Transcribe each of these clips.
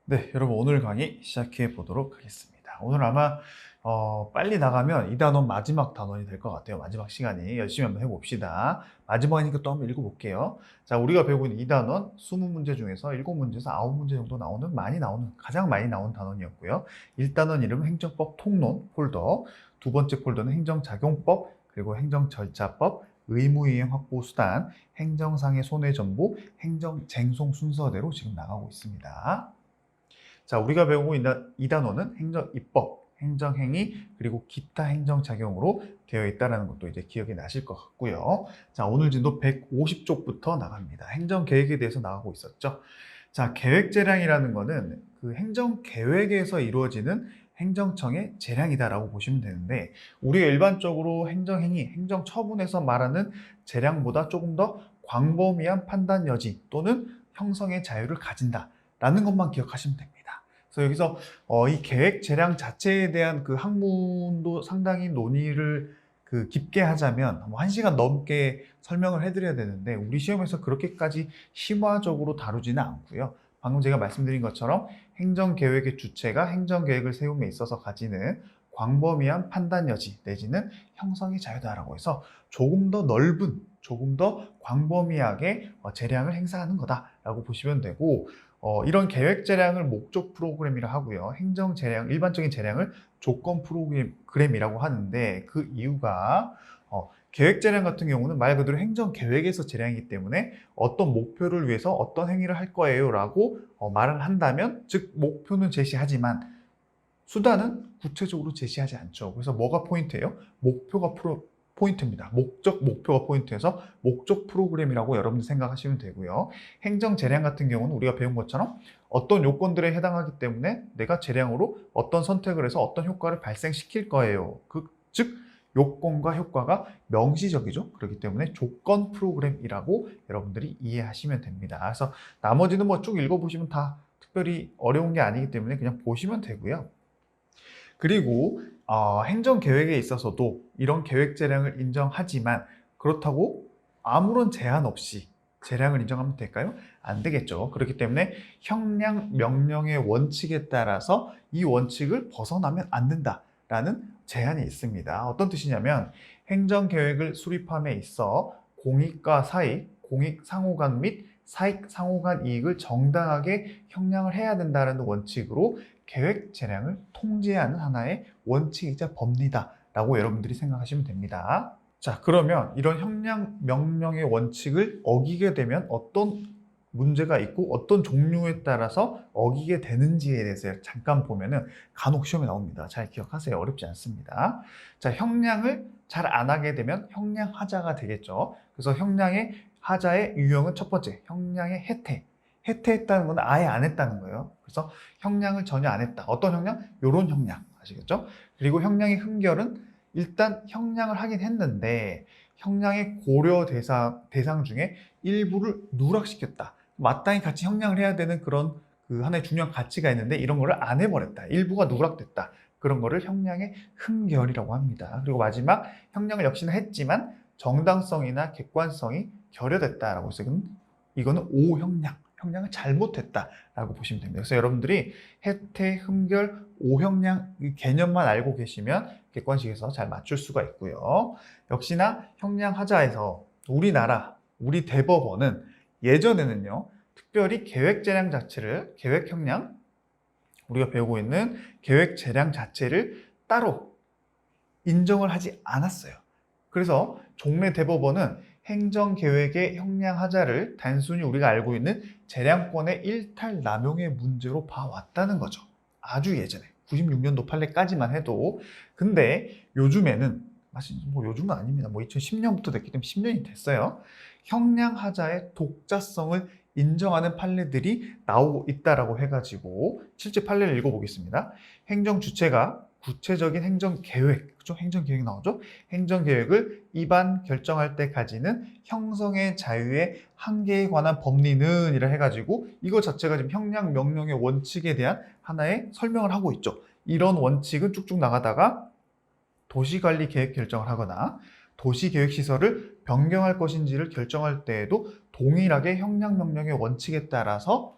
네, 여러분 오늘 강의 시작해 보도록 하겠습니다. 오늘 아마 빨리 나가면 이 단원 마지막 단원이 될 것 같아요. 마지막 시간이 열심히 한번 해봅시다. 마지막이니까 또 한번 읽어볼게요. 자, 우리가 배우고 있는 이 단원 20문제 중에서 7문제에서 9문제 정도 나오는 가장 많이 나온 단원이었고요. 1단원 이름은 행정법 통론 폴더, 두 번째 폴더는 행정작용법, 그리고 행정절차법, 의무이행 확보 수단, 행정상의 손해정보, 행정쟁송 순서대로 지금 나가고 있습니다. 자, 우리가 배우고 있는 이 단원은 행정입법, 행정행위, 그리고 기타 행정작용으로 되어 있다는 것도 이제 기억이 나실 것 같고요. 자, 오늘 진도 150쪽부터 나갑니다. 행정계획에 대해서 나가고 있었죠. 자, 계획재량이라는 거는 그 행정계획에서 이루어지는 행정청의 재량이다라고 보시면 되는데, 우리가 일반적으로 행정행위, 행정처분에서 말하는 재량보다 조금 더 광범위한 판단 여지 또는 형성의 자유를 가진다라는 것만 기억하시면 됩니다. 그래서 여기서 이 계획 재량 자체에 대한 그 학문도 상당히 논의를 깊게 하자면 뭐 1시간 넘게 설명을 해드려야 되는데, 우리 시험에서 그렇게까지 심화적으로 다루지는 않고요. 방금 제가 말씀드린 것처럼 행정계획의 주체가 행정계획을 세움에 있어서 가지는 광범위한 판단 여지 내지는 형성의 자유다라고 해서 조금 더 넓은, 조금 더 광범위하게 재량을 행사하는 거다라고 보시면 되고, 이런 계획 재량을 목적 프로그램이라 하고요. 행정 재량, 일반적인 재량을 조건 프로그램이라고 하는데, 그 이유가 계획 재량 같은 경우는 말 그대로 행정 계획에서 재량이기 때문에 어떤 목표를 위해서 어떤 행위를 할 거예요 라고 말을 한다면, 즉 목표는 제시하지만 수단은 구체적으로 제시하지 않죠. 그래서 뭐가 포인트예요? 목표가 포인트입니다. 목표가 포인트여서 목적 프로그램이라고 여러분들 생각하시면 되고요. 행정 재량 같은 경우는 우리가 배운 것처럼 어떤 요건들에 해당하기 때문에 내가 재량으로 어떤 선택을 해서 어떤 효과를 발생시킬 거예요. 즉 요건과 효과가 명시적이죠. 그렇기 때문에 조건 프로그램이라고 여러분들이 이해하시면 됩니다. 그래서 나머지는 뭐 쭉 읽어보시면 다 특별히 어려운 게 아니기 때문에 그냥 보시면 되고요. 그리고 행정계획에 있어서도 이런 계획 재량을 인정하지만, 그렇다고 아무런 제한 없이 재량을 인정하면 될까요? 안 되겠죠. 그렇기 때문에 형량 명령의 원칙에 따라서 이 원칙을 벗어나면 안 된다라는 제한이 있습니다. 어떤 뜻이냐면, 행정계획을 수립함에 있어 공익과 사익, 공익 상호간 및 사익 상호간 이익을 정당하게 형량을 해야 된다는 원칙으로 계획 재량을 통제하는 하나의 원칙이자 법리다라고 여러분들이 생각하시면 됩니다. 자, 그러면 이런 형량 명령의 원칙을 어기게 되면 어떤 문제가 있고 어떤 종류에 따라서 어기게 되는지에 대해서 잠깐 보면은 간혹 시험에 나옵니다. 잘 기억하세요. 어렵지 않습니다. 자, 형량을 잘 안 하게 되면 형량하자가 되겠죠. 그래서 형량의 하자의 유형은 첫 번째, 형량의 해태했다는 건 아예 안 했다는 거예요. 그래서 형량을 전혀 안 했다. 어떤 형량? 요런 형량. 아시겠죠? 그리고 형량의 흠결은 일단 형량을 하긴 했는데 형량의 고려 대상 중에 일부를 누락시켰다. 마땅히 같이 형량을 해야 되는 그런 하나의 중요한 가치가 있는데 이런 거를 안 해버렸다. 일부가 누락됐다. 그런 거를 형량의 흠결이라고 합니다. 그리고 마지막, 형량을 역시나 했지만 정당성이나 객관성이 결여됐다라고 해서 이거는 오형량, 형량을 잘못했다라고 보시면 됩니다. 그래서 여러분들이 해태, 흠결, 오형량 이 개념만 알고 계시면 객관식에서 잘 맞출 수가 있고요. 역시나 형량하자에서 우리 대법원은 예전에는요, 특별히 계획 재량 자체를, 계획 형량, 우리가 배우고 있는 계획 재량 자체를 따로 인정을 하지 않았어요. 그래서 종래 대법원은 행정계획의 형량하자를 단순히 우리가 알고 있는 재량권의 일탈 남용의 문제로 봐왔다는 거죠. 아주 예전에 96년도 판례까지만 해도. 근데 요즘에는, 뭐 요즘은 아닙니다. 뭐 2010년부터 됐기 때문에 10년이 됐어요. 형량하자의 독자성을 인정하는 판례들이 나오고 있다라고 해가지고 실제 판례를 읽어보겠습니다. 행정 주체가 구체적인 행정계획, 그죠? 행정계획 나오죠? 행정계획을 입안 결정할 때까지는 형성의 자유의 한계에 관한 법리는 이라 해가지고 이거 자체가 지금 형량 명령의 원칙에 대한 하나의 설명을 하고 있죠. 이런 원칙은 쭉쭉 나가다가 도시관리 계획 결정을 하거나 도시계획시설을 변경할 것인지를 결정할 때에도 동일하게 형량 명령의 원칙에 따라서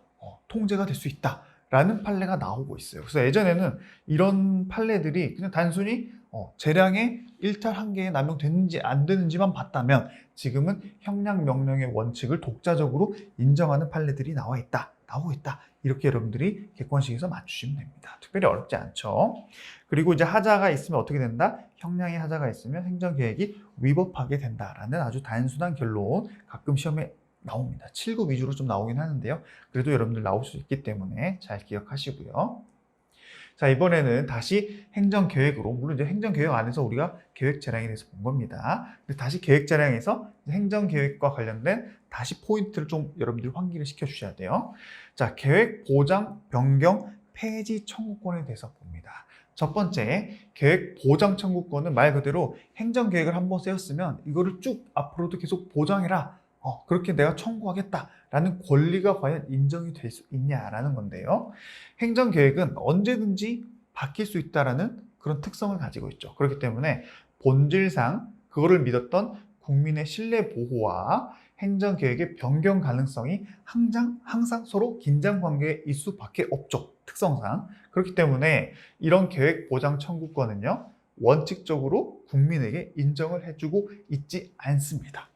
통제가 될 수 있다 라는 판례가 나오고 있어요. 그래서 예전에는 이런 판례들이 그냥 단순히 재량의 일탈 한계에 남용되는지 안 되는지만 봤다면 지금은 형량 명령의 원칙을 독자적으로 인정하는 판례들이 나오고 있다. 이렇게 여러분들이 객관식에서 맞추시면 됩니다. 특별히 어렵지 않죠. 그리고 이제 하자가 있으면 어떻게 된다? 형량의 하자가 있으면 행정계획이 위법하게 된다라는 아주 단순한 결론 가끔 시험에 나옵니다. 7급 위주로 좀 나오긴 하는데요. 그래도 여러분들 나올 수 있기 때문에 잘 기억하시고요. 자, 이번에는 다시 행정계획으로, 물론 이제 행정계획 안에서 우리가 계획재량에 대해서 본 겁니다. 다시 계획재량에서 행정계획과 관련된 다시 포인트를 좀 여러분들이 환기를 시켜주셔야 돼요. 자, 계획 보장 변경 폐지 청구권에 대해서 봅니다. 첫 번째, 계획 보장 청구권은 말 그대로 행정계획을 한번 세웠으면 이거를 쭉 앞으로도 계속 보장해라. 그렇게 내가 청구하겠다라는 권리가 과연 인정이 될 수 있냐라는 건데요. 행정계획은 언제든지 바뀔 수 있다라는 그런 특성을 가지고 있죠. 그렇기 때문에 본질상 그거를 믿었던 국민의 신뢰 보호와 행정계획의 변경 가능성이 항상 서로 긴장 관계에 있을 수밖에 없죠. 특성상. 그렇기 때문에 이런 계획 보장 청구권은요, 원칙적으로 국민에게 인정을 해주고 있지 않습니다.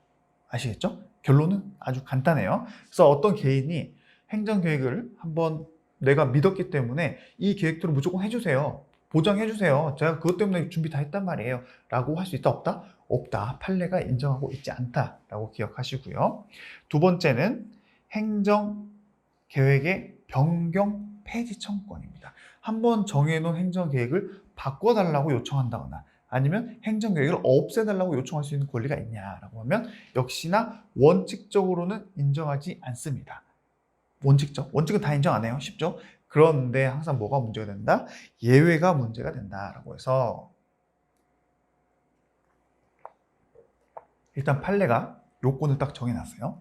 아시겠죠? 결론은 아주 간단해요. 그래서 어떤 개인이 행정계획을 한번 내가 믿었기 때문에 이 계획대로 무조건 해주세요. 보장해주세요. 제가 그것 때문에 준비 다 했단 말이에요. 라고 할 수 있다, 없다? 없다. 판례가 인정하고 있지 않다라고 기억하시고요. 두 번째는 행정계획의 변경 폐지 청구권입니다. 한번 정해놓은 행정계획을 바꿔달라고 요청한다거나 아니면 행정계획을 없애달라고 요청할 수 있는 권리가 있냐라고 하면 역시나 원칙적으로는 인정하지 않습니다. 원칙은 다 인정 안 해요. 쉽죠? 그런데 항상 뭐가 문제가 된다? 예외가 문제가 된다라고 해서 일단 판례가 요건을 딱 정해놨어요.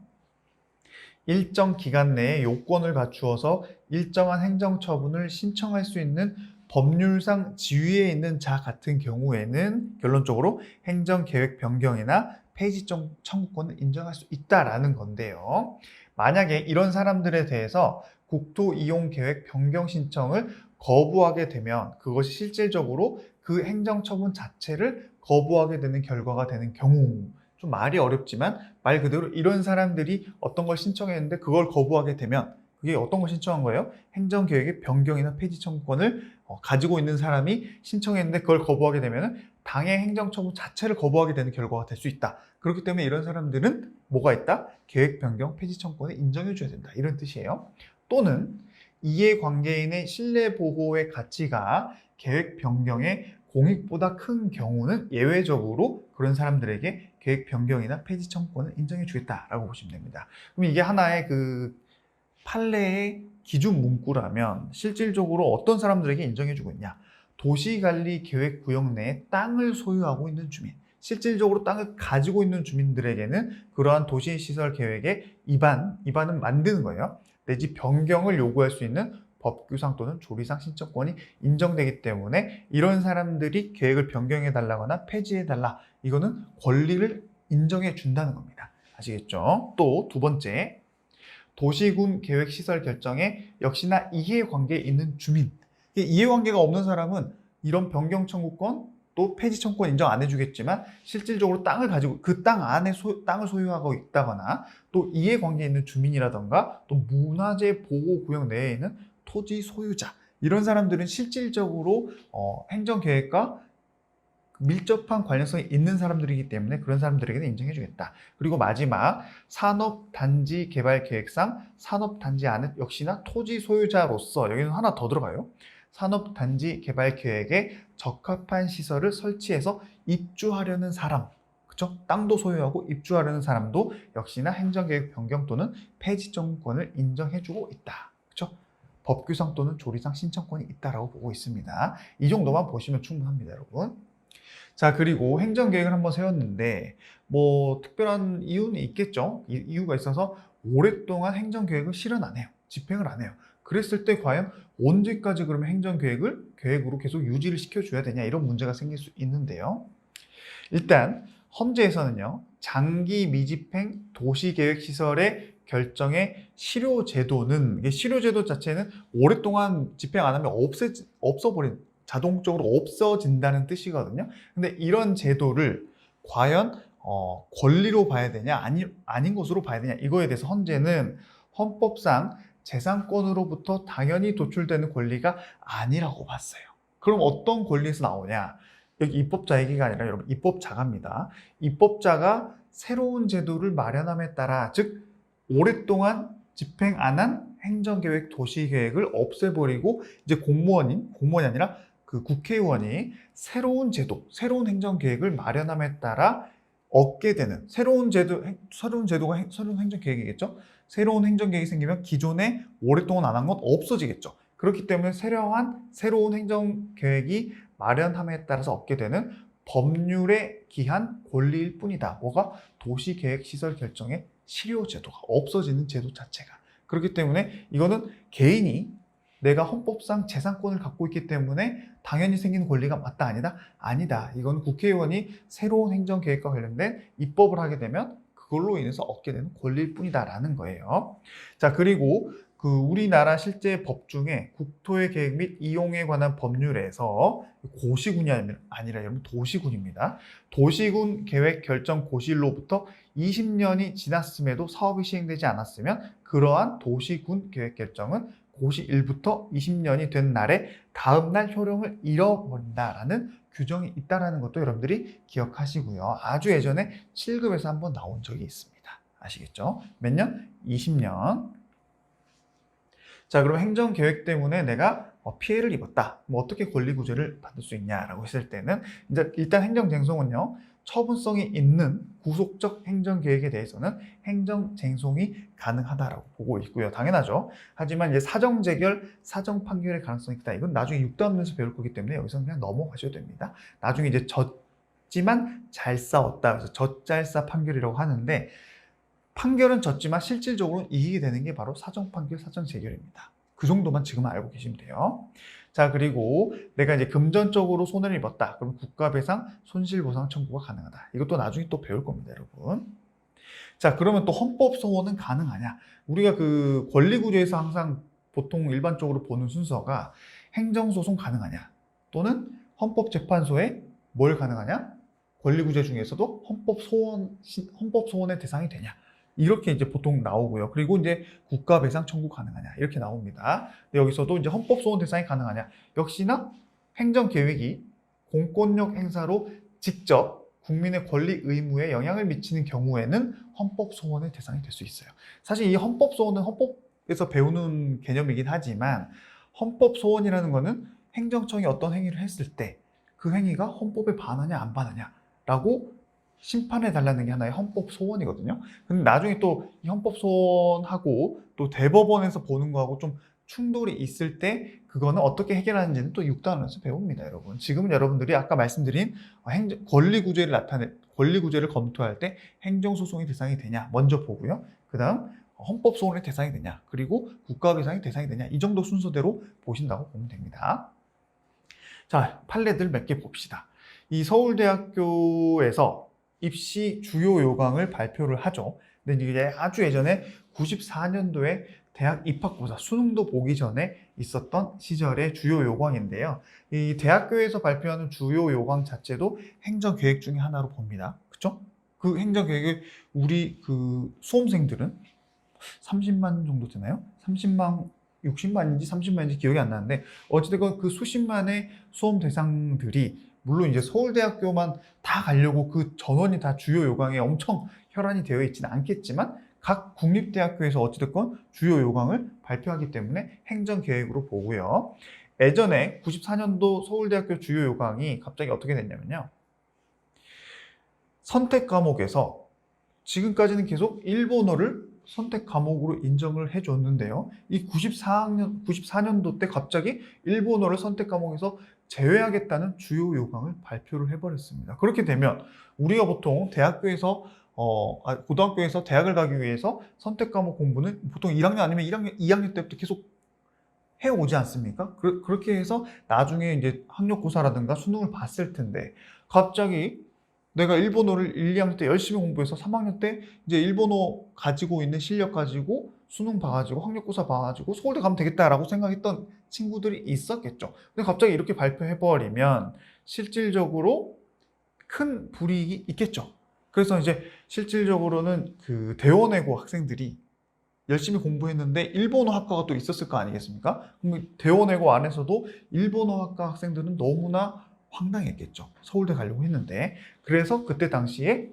일정 기간 내에 요건을 갖추어서 일정한 행정처분을 신청할 수 있는 법률상 지위에 있는 자 같은 경우에는 결론적으로 행정계획 변경이나 폐지 청구권을 인정할 수 있다라는 건데요. 만약에 이런 사람들에 대해서 국토이용계획 변경 신청을 거부하게 되면 그것이 실질적으로 그 행정처분 자체를 거부하게 되는 결과가 되는 경우, 좀 말이 어렵지만 말 그대로 이런 사람들이 어떤 걸 신청했는데 그걸 거부하게 되면 그게 어떤 걸 신청한 거예요? 행정계획의 변경이나 폐지 청구권을 가지고 있는 사람이 신청했는데 그걸 거부하게 되면 당의 행정처분 자체를 거부하게 되는 결과가 될 수 있다. 그렇기 때문에 이런 사람들은 뭐가 있다? 계획 변경 폐지 청구권을 인정해 줘야 된다. 이런 뜻이에요. 또는 이해관계인의 신뢰보호의 가치가 계획 변경의 공익보다 큰 경우는 예외적으로 그런 사람들에게 계획 변경이나 폐지 청구권을 인정해 주겠다라고 보시면 됩니다. 그럼 이게 하나의 그 판례의 기준 문구라면 실질적으로 어떤 사람들에게 인정해 주고 있냐? 도시관리계획구역 내에 땅을 소유하고 있는 주민, 실질적으로 땅을 가지고 있는 주민들에게는 그러한 도시시설 계획의 위반은 만드는 거예요. 내지 변경을 요구할 수 있는 법규상 또는 조리상 신청권이 인정되기 때문에 이런 사람들이 계획을 변경해 달라거나 폐지해 달라, 이거는 권리를 인정해 준다는 겁니다. 아시겠죠? 또 두 번째, 도시군 계획시설 결정에 역시나 이해관계에 있는 주민, 이해관계가 없는 사람은 이런 변경 청구권 또 폐지 청구권 인정 안 해주겠지만 실질적으로 땅을 가지고 그 땅 안에 땅을 소유하고 있다거나 또 이해관계에 있는 주민이라던가 또 문화재 보호구역 내에 있는 토지 소유자, 이런 사람들은 실질적으로 행정계획과 밀접한 관련성이 있는 사람들이기 때문에 그런 사람들에게는 인정해주겠다. 그리고 마지막, 산업단지 개발계획상 산업단지 안에 역시나 토지 소유자로서 여기는 하나 더 들어가요. 산업단지 개발계획에 적합한 시설을 설치해서 입주하려는 사람, 그쵸? 땅도 소유하고 입주하려는 사람도 역시나 행정계획 변경 또는 폐지 청구권을 인정해주고 있다. 그쵸? 법규상 또는 조리상 신청권이 있다라고 보고 있습니다. 이 정도만 보시면 충분합니다, 여러분. 자, 그리고 행정계획을 한번 세웠는데 뭐 특별한 이유는 있겠죠. 이유가 있어서 오랫동안 행정계획을 실현 안 해요. 집행을 안 해요. 그랬을 때 과연 언제까지 그러면 행정계획을 계획으로 계속 유지를 시켜줘야 되냐, 이런 문제가 생길 수 있는데요. 일단 헌재에서는요, 장기 미집행 도시계획시설의 결정의 실효제도는, 이게 실효제도 자체는 오랫동안 집행 안 하면 없어버린, 자동적으로 없어진다는 뜻이거든요. 근데 이런 제도를 과연 권리로 봐야 되냐, 아닌 것으로 봐야 되냐, 이거에 대해서 헌재는 헌법상 재산권으로부터 당연히 도출되는 권리가 아니라고 봤어요. 그럼 어떤 권리에서 나오냐? 여기 입법자 얘기가 아니라 여러분 입법자가입니다. 입법자가 새로운 제도를 마련함에 따라, 즉 오랫동안 집행 안 한 행정계획, 도시계획을 없애버리고 이제 공무원이 아니라 그 국회의원이 새로운 제도, 새로운 행정계획을 마련함에 따라 얻게 되는 새로운 제도가 새로운 행정계획이겠죠. 새로운 행정계획이 생기면 기존에 오랫동안 안 한 건 없어지겠죠. 그렇기 때문에 새로운 행정계획이 마련함에 따라서 얻게 되는 법률에 기한 권리일 뿐이다. 뭐가? 도시계획시설 결정의 실효제도가 없어지는 제도 자체가. 그렇기 때문에 이거는 개인이 내가 헌법상 재산권을 갖고 있기 때문에 당연히 생기는 권리가 맞다, 아니다? 아니다. 이건 국회의원이 새로운 행정계획과 관련된 입법을 하게 되면 그걸로 인해서 얻게 되는 권리일 뿐이다라는 거예요. 자, 그리고 그 우리나라 실제 법 중에 국토의 계획 및 이용에 관한 법률에서 고시군이 아니라 여러분 도시군입니다. 도시군 계획 결정 고시일로부터 20년이 지났음에도 사업이 시행되지 않았으면 그러한 도시군 계획 결정은 고시일부터 20년이 된 날에 다음 날 효력을 잃어버린다라는 규정이 있다는 것도 여러분들이 기억하시고요. 아주 예전에 7급에서 한번 나온 적이 있습니다. 아시겠죠? 몇 년? 20년. 자, 그럼 행정계획 때문에 내가 피해를 입었다. 뭐 어떻게 권리구제를 받을 수 있냐라고 했을 때는 이제 일단 행정쟁송은요, 처분성이 있는 구속적 행정계획에 대해서는 행정쟁송이 가능하다라고 보고 있고요. 당연하죠. 하지만 이제 사정재결, 사정판결의 가능성이 있다. 이건 나중에 6단원에서 배울 거기 때문에 여기서 그냥 넘어가셔도 됩니다. 나중에 이제 졌지만 잘 싸웠다. 그래서 젖잘싸 판결이라고 하는데, 판결은 졌지만 실질적으로 이익이 되는 게 바로 사정판결, 사정재결입니다. 그 정도만 지금 알고 계시면 돼요. 자, 그리고 내가 이제 금전적으로 손해를 입었다. 그럼 국가배상, 손실보상 청구가 가능하다. 이것도 나중에 또 배울 겁니다, 여러분. 자, 그러면 또 헌법소원은 가능하냐? 우리가 그 권리구제에서 항상 보통 일반적으로 보는 순서가 행정소송 가능하냐? 또는 헌법재판소에 뭘 가능하냐? 권리구제 중에서도 헌법소원의 대상이 되냐? 이렇게 이제 보통 나오고요. 그리고 이제 국가배상 청구 가능하냐? 이렇게 나옵니다. 여기서도 이제 헌법소원 대상이 가능하냐? 역시나 행정계획이 공권력 행사로 직접 국민의 권리 의무에 영향을 미치는 경우에는 헌법소원의 대상이 될 수 있어요. 사실 이 헌법소원은 헌법에서 배우는 개념이긴 하지만, 헌법소원이라는 거는 행정청이 어떤 행위를 했을 때 그 행위가 헌법에 반하냐 안 반하냐라고 심판해 달라는 게 하나의 헌법 소원이거든요. 근데 나중에 또 이 헌법 소원하고 또 대법원에서 보는 거하고 좀 충돌이 있을 때 그거는 어떻게 해결하는지는 또 6단원에서 배웁니다, 여러분. 지금은 여러분들이 아까 말씀드린 권리구제를 검토할 때 행정소송의 대상이 되냐 먼저 보고요. 그 다음 헌법 소원의 대상이 되냐, 그리고 국가배상의 대상이 되냐, 이 정도 순서대로 보신다고 보면 됩니다. 자, 판례들 몇 개 봅시다. 이 서울대학교에서 입시 주요 요강을 발표를 하죠. 근데 이게 아주 예전에 94년도에 대학 입학고사 수능도 보기 전에 있었던 시절의 주요 요강인데요. 이 대학교에서 발표하는 주요 요강 자체도 행정계획 중에 하나로 봅니다. 그쵸? 그 행정계획을 우리 그 수험생들은 30만 정도 되나요? 30만, 60만인지 30만인지 기억이 안 나는데, 어찌됐건 그 수십만의 수험 대상들이 물론 이제 서울대학교만 다 가려고 그 전원이 다 주요 요강에 엄청 혈안이 되어 있지는 않겠지만, 각 국립대학교에서 어찌됐건 주요 요강을 발표하기 때문에 행정계획으로 보고요. 예전에 94년도 서울대학교 주요 요강이 갑자기 어떻게 됐냐면요, 선택 과목에서 지금까지는 계속 일본어를 선택 과목으로 인정을 해줬는데요. 이 94년도 때 갑자기 일본어를 선택 과목에서 제외하겠다는 주요 요강을 발표를 해버렸습니다. 그렇게 되면 우리가 보통 고등학교에서 대학을 가기 위해서 선택 과목 공부는 보통 1학년 아니면 2학년 때부터 계속 해오지 않습니까? 그렇게 해서 나중에 이제 학력고사라든가 수능을 봤을 텐데, 갑자기 내가 일본어를 1, 2학년 때 열심히 공부해서 3학년 때 이제 일본어 가지고 있는 실력 가지고 수능 봐가지고 학력고사 봐가지고 서울대 가면 되겠다라고 생각했던 친구들이 있었겠죠. 근데 갑자기 이렇게 발표해버리면 실질적으로 큰 불이익이 있겠죠. 그래서 이제 실질적으로는 그 대원외고 학생들이 열심히 공부했는데 일본어 학과가 또 있었을 거 아니겠습니까? 그럼 대원외고 안에서도 일본어 학과 학생들은 너무나 황당했겠죠. 서울대 가려고 했는데. 그래서 그때 당시에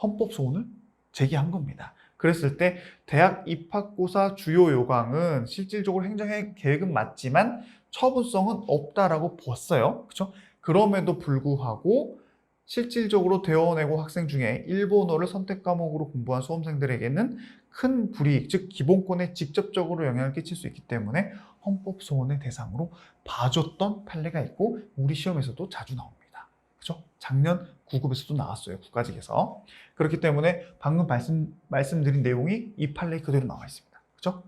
헌법 소원을 제기한 겁니다. 그랬을 때 대학 입학고사 주요 요강은 실질적으로 행정 계획은 맞지만 처분성은 없다라고 봤어요. 그렇죠? 그럼에도 불구하고 실질적으로 대원외고 학생 중에 일본어를 선택 과목으로 공부한 수험생들에게는 큰 불이익, 즉 기본권에 직접적으로 영향을 끼칠 수 있기 때문에 헌법 소원의 대상으로 봐줬던 판례가 있고 우리 시험에서도 자주 나옵니다. 그렇죠? 작년 9급에서도 나왔어요. 국가직에서. 그렇기 때문에 방금 말씀드린 내용이 이 판례에 그대로 나와 있습니다. 그렇죠?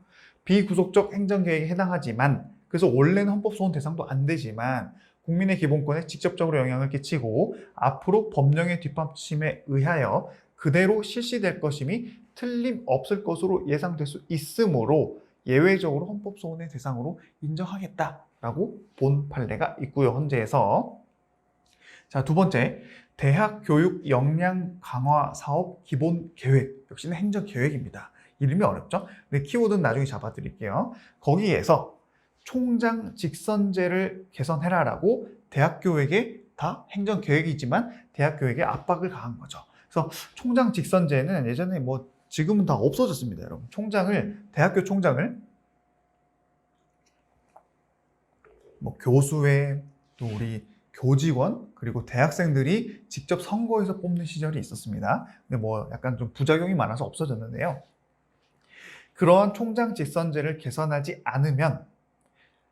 비구속적 행정계획에 해당하지만 그래서 원래는 헌법 소원 대상도 안 되지만 국민의 기본권에 직접적으로 영향을 끼치고 앞으로 법령의 뒷받침에 의하여 그대로 실시될 것임이 틀림없을 것으로 예상될 수 있으므로 예외적으로 헌법 소원의 대상으로 인정하겠다라고 본 판례가 있고요. 헌재에서. 자, 두 번째, 대학 교육 역량 강화 사업 기본 계획. 역시는 행정 계획입니다. 이름이 어렵죠? 근데 키워드는 나중에 잡아드릴게요. 거기에서 총장 직선제를 개선해라라고 대학교에게 다 행정 계획이지만 대학교에게 압박을 가한 거죠. 그래서 총장 직선제는 예전에 뭐 지금은 다 없어졌습니다, 여러분. 대학교 총장을 뭐 교수회, 또 우리 교직원, 그리고 대학생들이 직접 선거에서 뽑는 시절이 있었습니다. 근데 뭐 약간 좀 부작용이 많아서 없어졌는데요. 그러한 총장 직선제를 개선하지 않으면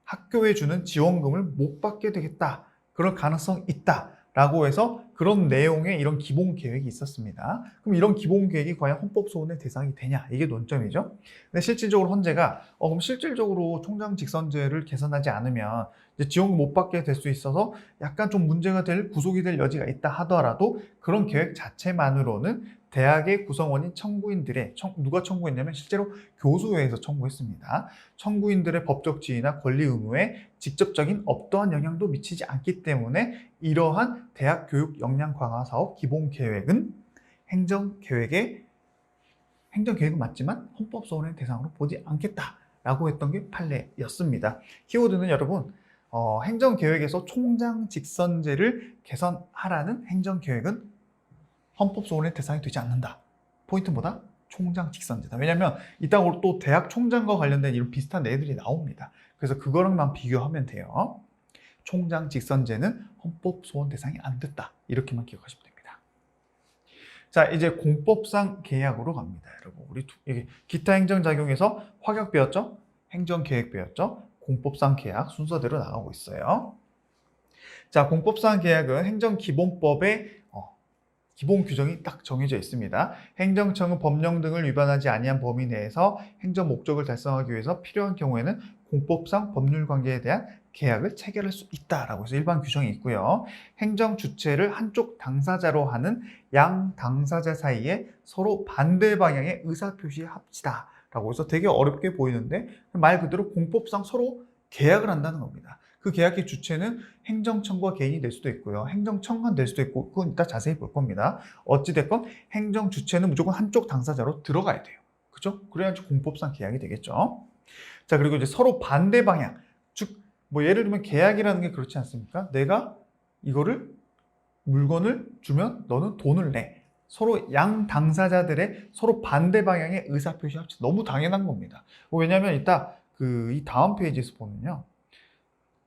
학교에 주는 지원금을 못 받게 되겠다. 그럴 가능성이 있다. 라고 해서 그런 내용의 이런 기본 계획이 있었습니다. 그럼 이런 기본 계획이 과연 헌법 소원의 대상이 되냐? 이게 논점이죠. 근데 실질적으로 헌재가 그럼 실질적으로 총장 직선제를 개선하지 않으면 이제 지원금 못 받게 될 수 있어서 약간 좀 문제가 될 구속이 될 여지가 있다 하더라도 그런 계획 자체만으로는 대학의 구성원인 청구인들의 누가 청구했냐면 실제로 교수회에서 청구했습니다. 청구인들의 법적 지위나 권리 의무에 직접적인 어떠한 영향도 미치지 않기 때문에 이러한 대학 교육 역량 강화 사업 기본 계획은 행정 계획은 맞지만 헌법 소원의 대상으로 보지 않겠다라고 했던 게 판례였습니다. 키워드는 여러분 행정 계획에서 총장 직선제를 개선하라는 행정 계획은 헌법 소원의 대상이 되지 않는다. 포인트보다 총장 직선제다. 왜냐하면 이따가 또 대학 총장과 관련된 이런 비슷한 내들이 나옵니다. 그래서 그거랑만 비교하면 돼요. 총장 직선제는 헌법 소원 대상이 안 됐다. 이렇게만 기억하시면 됩니다. 자, 이제 공법상 계약으로 갑니다, 여러분. 우리 기타 행정작용에서 확약 배웠죠? 행정계획 배웠죠? 공법상 계약 순서대로 나가고 있어요. 자, 공법상 계약은 행정기본법의 기본 규정이 딱 정해져 있습니다. 행정청은 법령 등을 위반하지 아니한 범위 내에서 행정 목적을 달성하기 위해서 필요한 경우에는 공법상 법률 관계에 대한 계약을 체결할 수 있다라고 해서 일반 규정이 있고요. 행정 주체를 한쪽 당사자로 하는 양 당사자 사이에 서로 반대 방향의 의사 표시에 합치다라고 해서 되게 어렵게 보이는데 말 그대로 공법상 서로 계약을 한다는 겁니다. 그 계약의 주체는 행정청과 개인이 될 수도 있고요. 행정청만 될 수도 있고 그건 이따 자세히 볼 겁니다. 어찌됐건 행정 주체는 무조건 한쪽 당사자로 들어가야 돼요. 그죠? 그래야지 공법상 계약이 되겠죠. 자, 그리고 이제 서로 반대 방향. 즉, 뭐 예를 들면 계약이라는 게 그렇지 않습니까? 내가 이거를 물건을 주면 너는 돈을 내. 서로 양 당사자들의 서로 반대 방향의 의사표시 합치 너무 당연한 겁니다. 왜냐하면 이따 이 다음 페이지에서 보면요.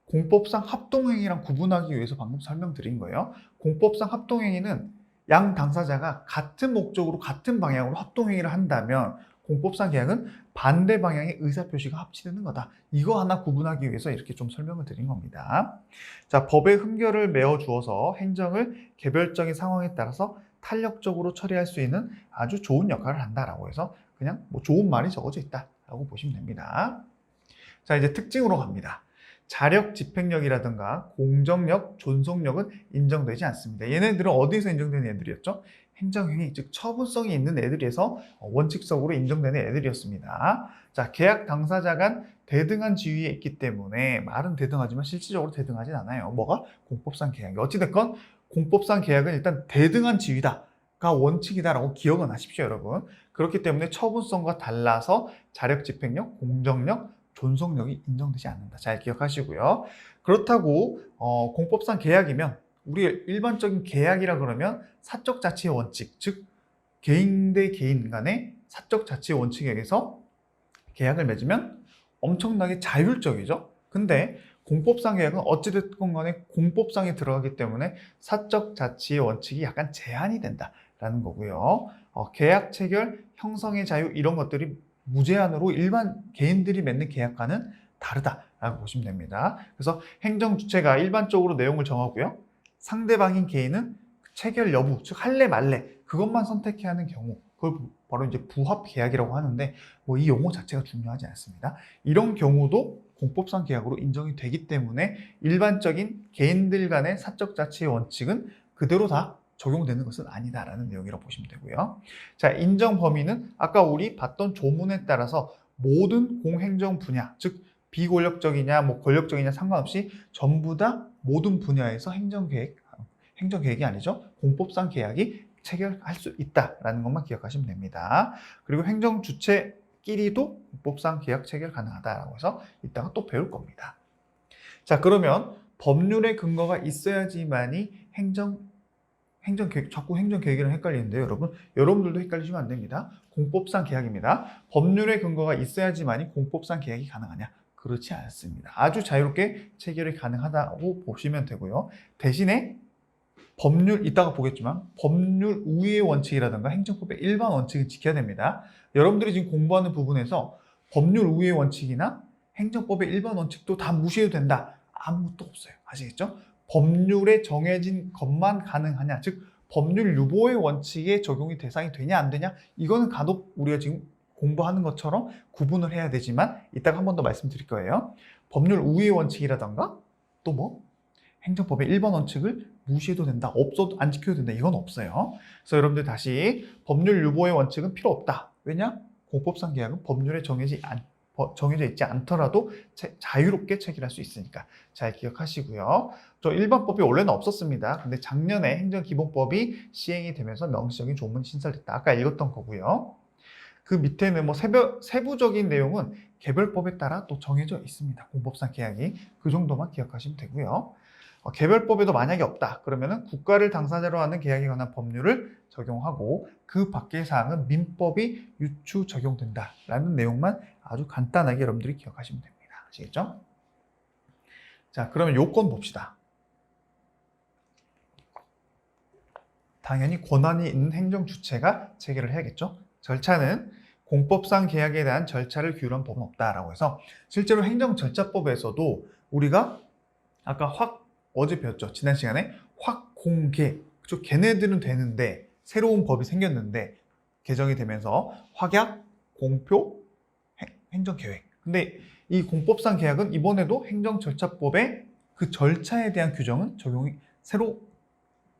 공법상 합동행위랑 구분하기 위해서 방금 설명드린 거예요. 공법상 합동행위는 양 당사자가 같은 목적으로 같은 방향으로 합동행위를 한다면 공법상 계약은 반대 방향의 의사표시가 합치되는 거다. 이거 하나 구분하기 위해서 이렇게 좀 설명을 드린 겁니다. 자, 법의 흠결을 메워 주어서 행정을 개별적인 상황에 따라서 탄력적으로 처리할 수 있는 아주 좋은 역할을 한다라고 해서 그냥 뭐 좋은 말이 적어져 있다라고 보시면 됩니다. 자, 이제 특징으로 갑니다. 자력 집행력이라든가 공정력, 존속력은 인정되지 않습니다. 얘네들은 어디서 인정되는 애들이었죠? 행정행위, 즉 처분성이 있는 애들에서 원칙적으로 인정되는 애들이었습니다. 자, 계약 당사자 간 대등한 지위에 있기 때문에 말은 대등하지만 실질적으로 대등하진 않아요. 뭐가? 공법상 계약이. 어찌됐건 공법상 계약은 일단 대등한 지위다가 원칙이다라고 기억은 하십시오, 여러분. 그렇기 때문에 처분성과 달라서 자력 집행력, 공정력, 존속력이 인정되지 않는다. 잘 기억하시고요. 그렇다고 공법상 계약이면 우리 일반적인 계약이라 그러면 사적 자치의 원칙, 즉 개인 대 개인 간의 사적 자치의 원칙에 의해서 계약을 맺으면 엄청나게 자율적이죠. 근데 공법상 계약은 어찌됐건 간에 공법상에 들어가기 때문에 사적 자치의 원칙이 약간 제한이 된다라는 거고요. 계약 체결, 형성의 자유 이런 것들이 무제한으로 일반 개인들이 맺는 계약과는 다르다라고 보시면 됩니다. 그래서 행정 주체가 일반적으로 내용을 정하고요. 상대방인 개인은 체결 여부, 즉 할래 말래 그것만 선택해야 하는 경우, 그걸 바로 이제 부합 계약이라고 하는데 뭐 이 용어 자체가 중요하지 않습니다. 이런 경우도 공법상 계약으로 인정이 되기 때문에 일반적인 개인들 간의 사적 자치의 원칙은 그대로 다 적용되는 것은 아니다라는 내용이라고 보시면 되고요. 자, 인정 범위는 아까 우리 봤던 조문에 따라서 모든 공행정 분야, 즉 비권력적이냐 뭐 권력적이냐 상관없이 전부 다 모든 분야에서 행정계획이 아니죠. 공법상 계약이 체결할 수 있다라는 것만 기억하시면 됩니다. 그리고 행정주체끼리도 공법상 계약 체결 가능하다라고 해서 이따가 또 배울 겁니다. 자, 그러면 법률의 근거가 있어야지만이 행정계획, 자꾸 행정계획이랑 헷갈리는데요, 여러분. 여러분들도 헷갈리시면 안 됩니다. 공법상 계약입니다. 법률의 근거가 있어야지만이 공법상 계약이 가능하냐? 그렇지 않습니다. 아주 자유롭게 체결이 가능하다고 보시면 되고요. 대신에 법률, 이따가 보겠지만 법률 우위의 원칙이라든가 행정법의 일반 원칙을 지켜야 됩니다. 여러분들이 지금 공부하는 부분에서 법률 우위의 원칙이나 행정법의 일반 원칙도 다 무시해도 된다. 아무것도 없어요. 아시겠죠? 법률에 정해진 것만 가능하냐, 즉 법률 유보의 원칙에 적용이 대상이 되냐 안 되냐, 이거는 간혹 우리가 지금 공부하는 것처럼 구분을 해야 되지만 이따가 한 번 더 말씀드릴 거예요. 법률 우위의 원칙이라던가 또 뭐 행정법의 일반 원칙을 무시해도 된다, 없어도 안 지켜도 된다, 이건 없어요. 그래서 여러분들 다시 법률 유보의 원칙은 필요 없다. 왜냐? 공법상 계약은 법률에 정해져 있지 않더라도 자유롭게 체결할 수 있으니까 잘 기억하시고요. 저 일반법이 원래는 없었습니다. 근데 작년에 행정기본법이 시행이 되면서 명시적인 조문이 신설됐다. 아까 읽었던 거고요. 그 밑에는 뭐 세부적인 내용은 개별법에 따라 또 정해져 있습니다. 공법상 계약이. 그 정도만 기억하시면 되고요. 개별법에도 만약에 없다 그러면은 국가를 당사자로 하는 계약에 관한 법률을 적용하고 그 밖의 사항은 민법이 유추 적용된다라는 내용만 아주 간단하게 여러분들이 기억하시면 됩니다. 아시겠죠? 자, 그러면 요건 봅시다. 당연히 권한이 있는 행정 주체가 체결을 해야겠죠. 절차는 공법상 계약에 대한 절차를 규율한 법은 없다라고 해서 실제로 행정절차법에서도 우리가 아까 어제 배웠죠. 지난 시간에 확공계. 그쵸? 걔네들은 되는데 새로운 법이 생겼는데 개정이 되면서 확약, 공표, 행정계획. 근데 이 공법상 계약은 이번에도 행정절차법의 그 절차에 대한 규정은 새로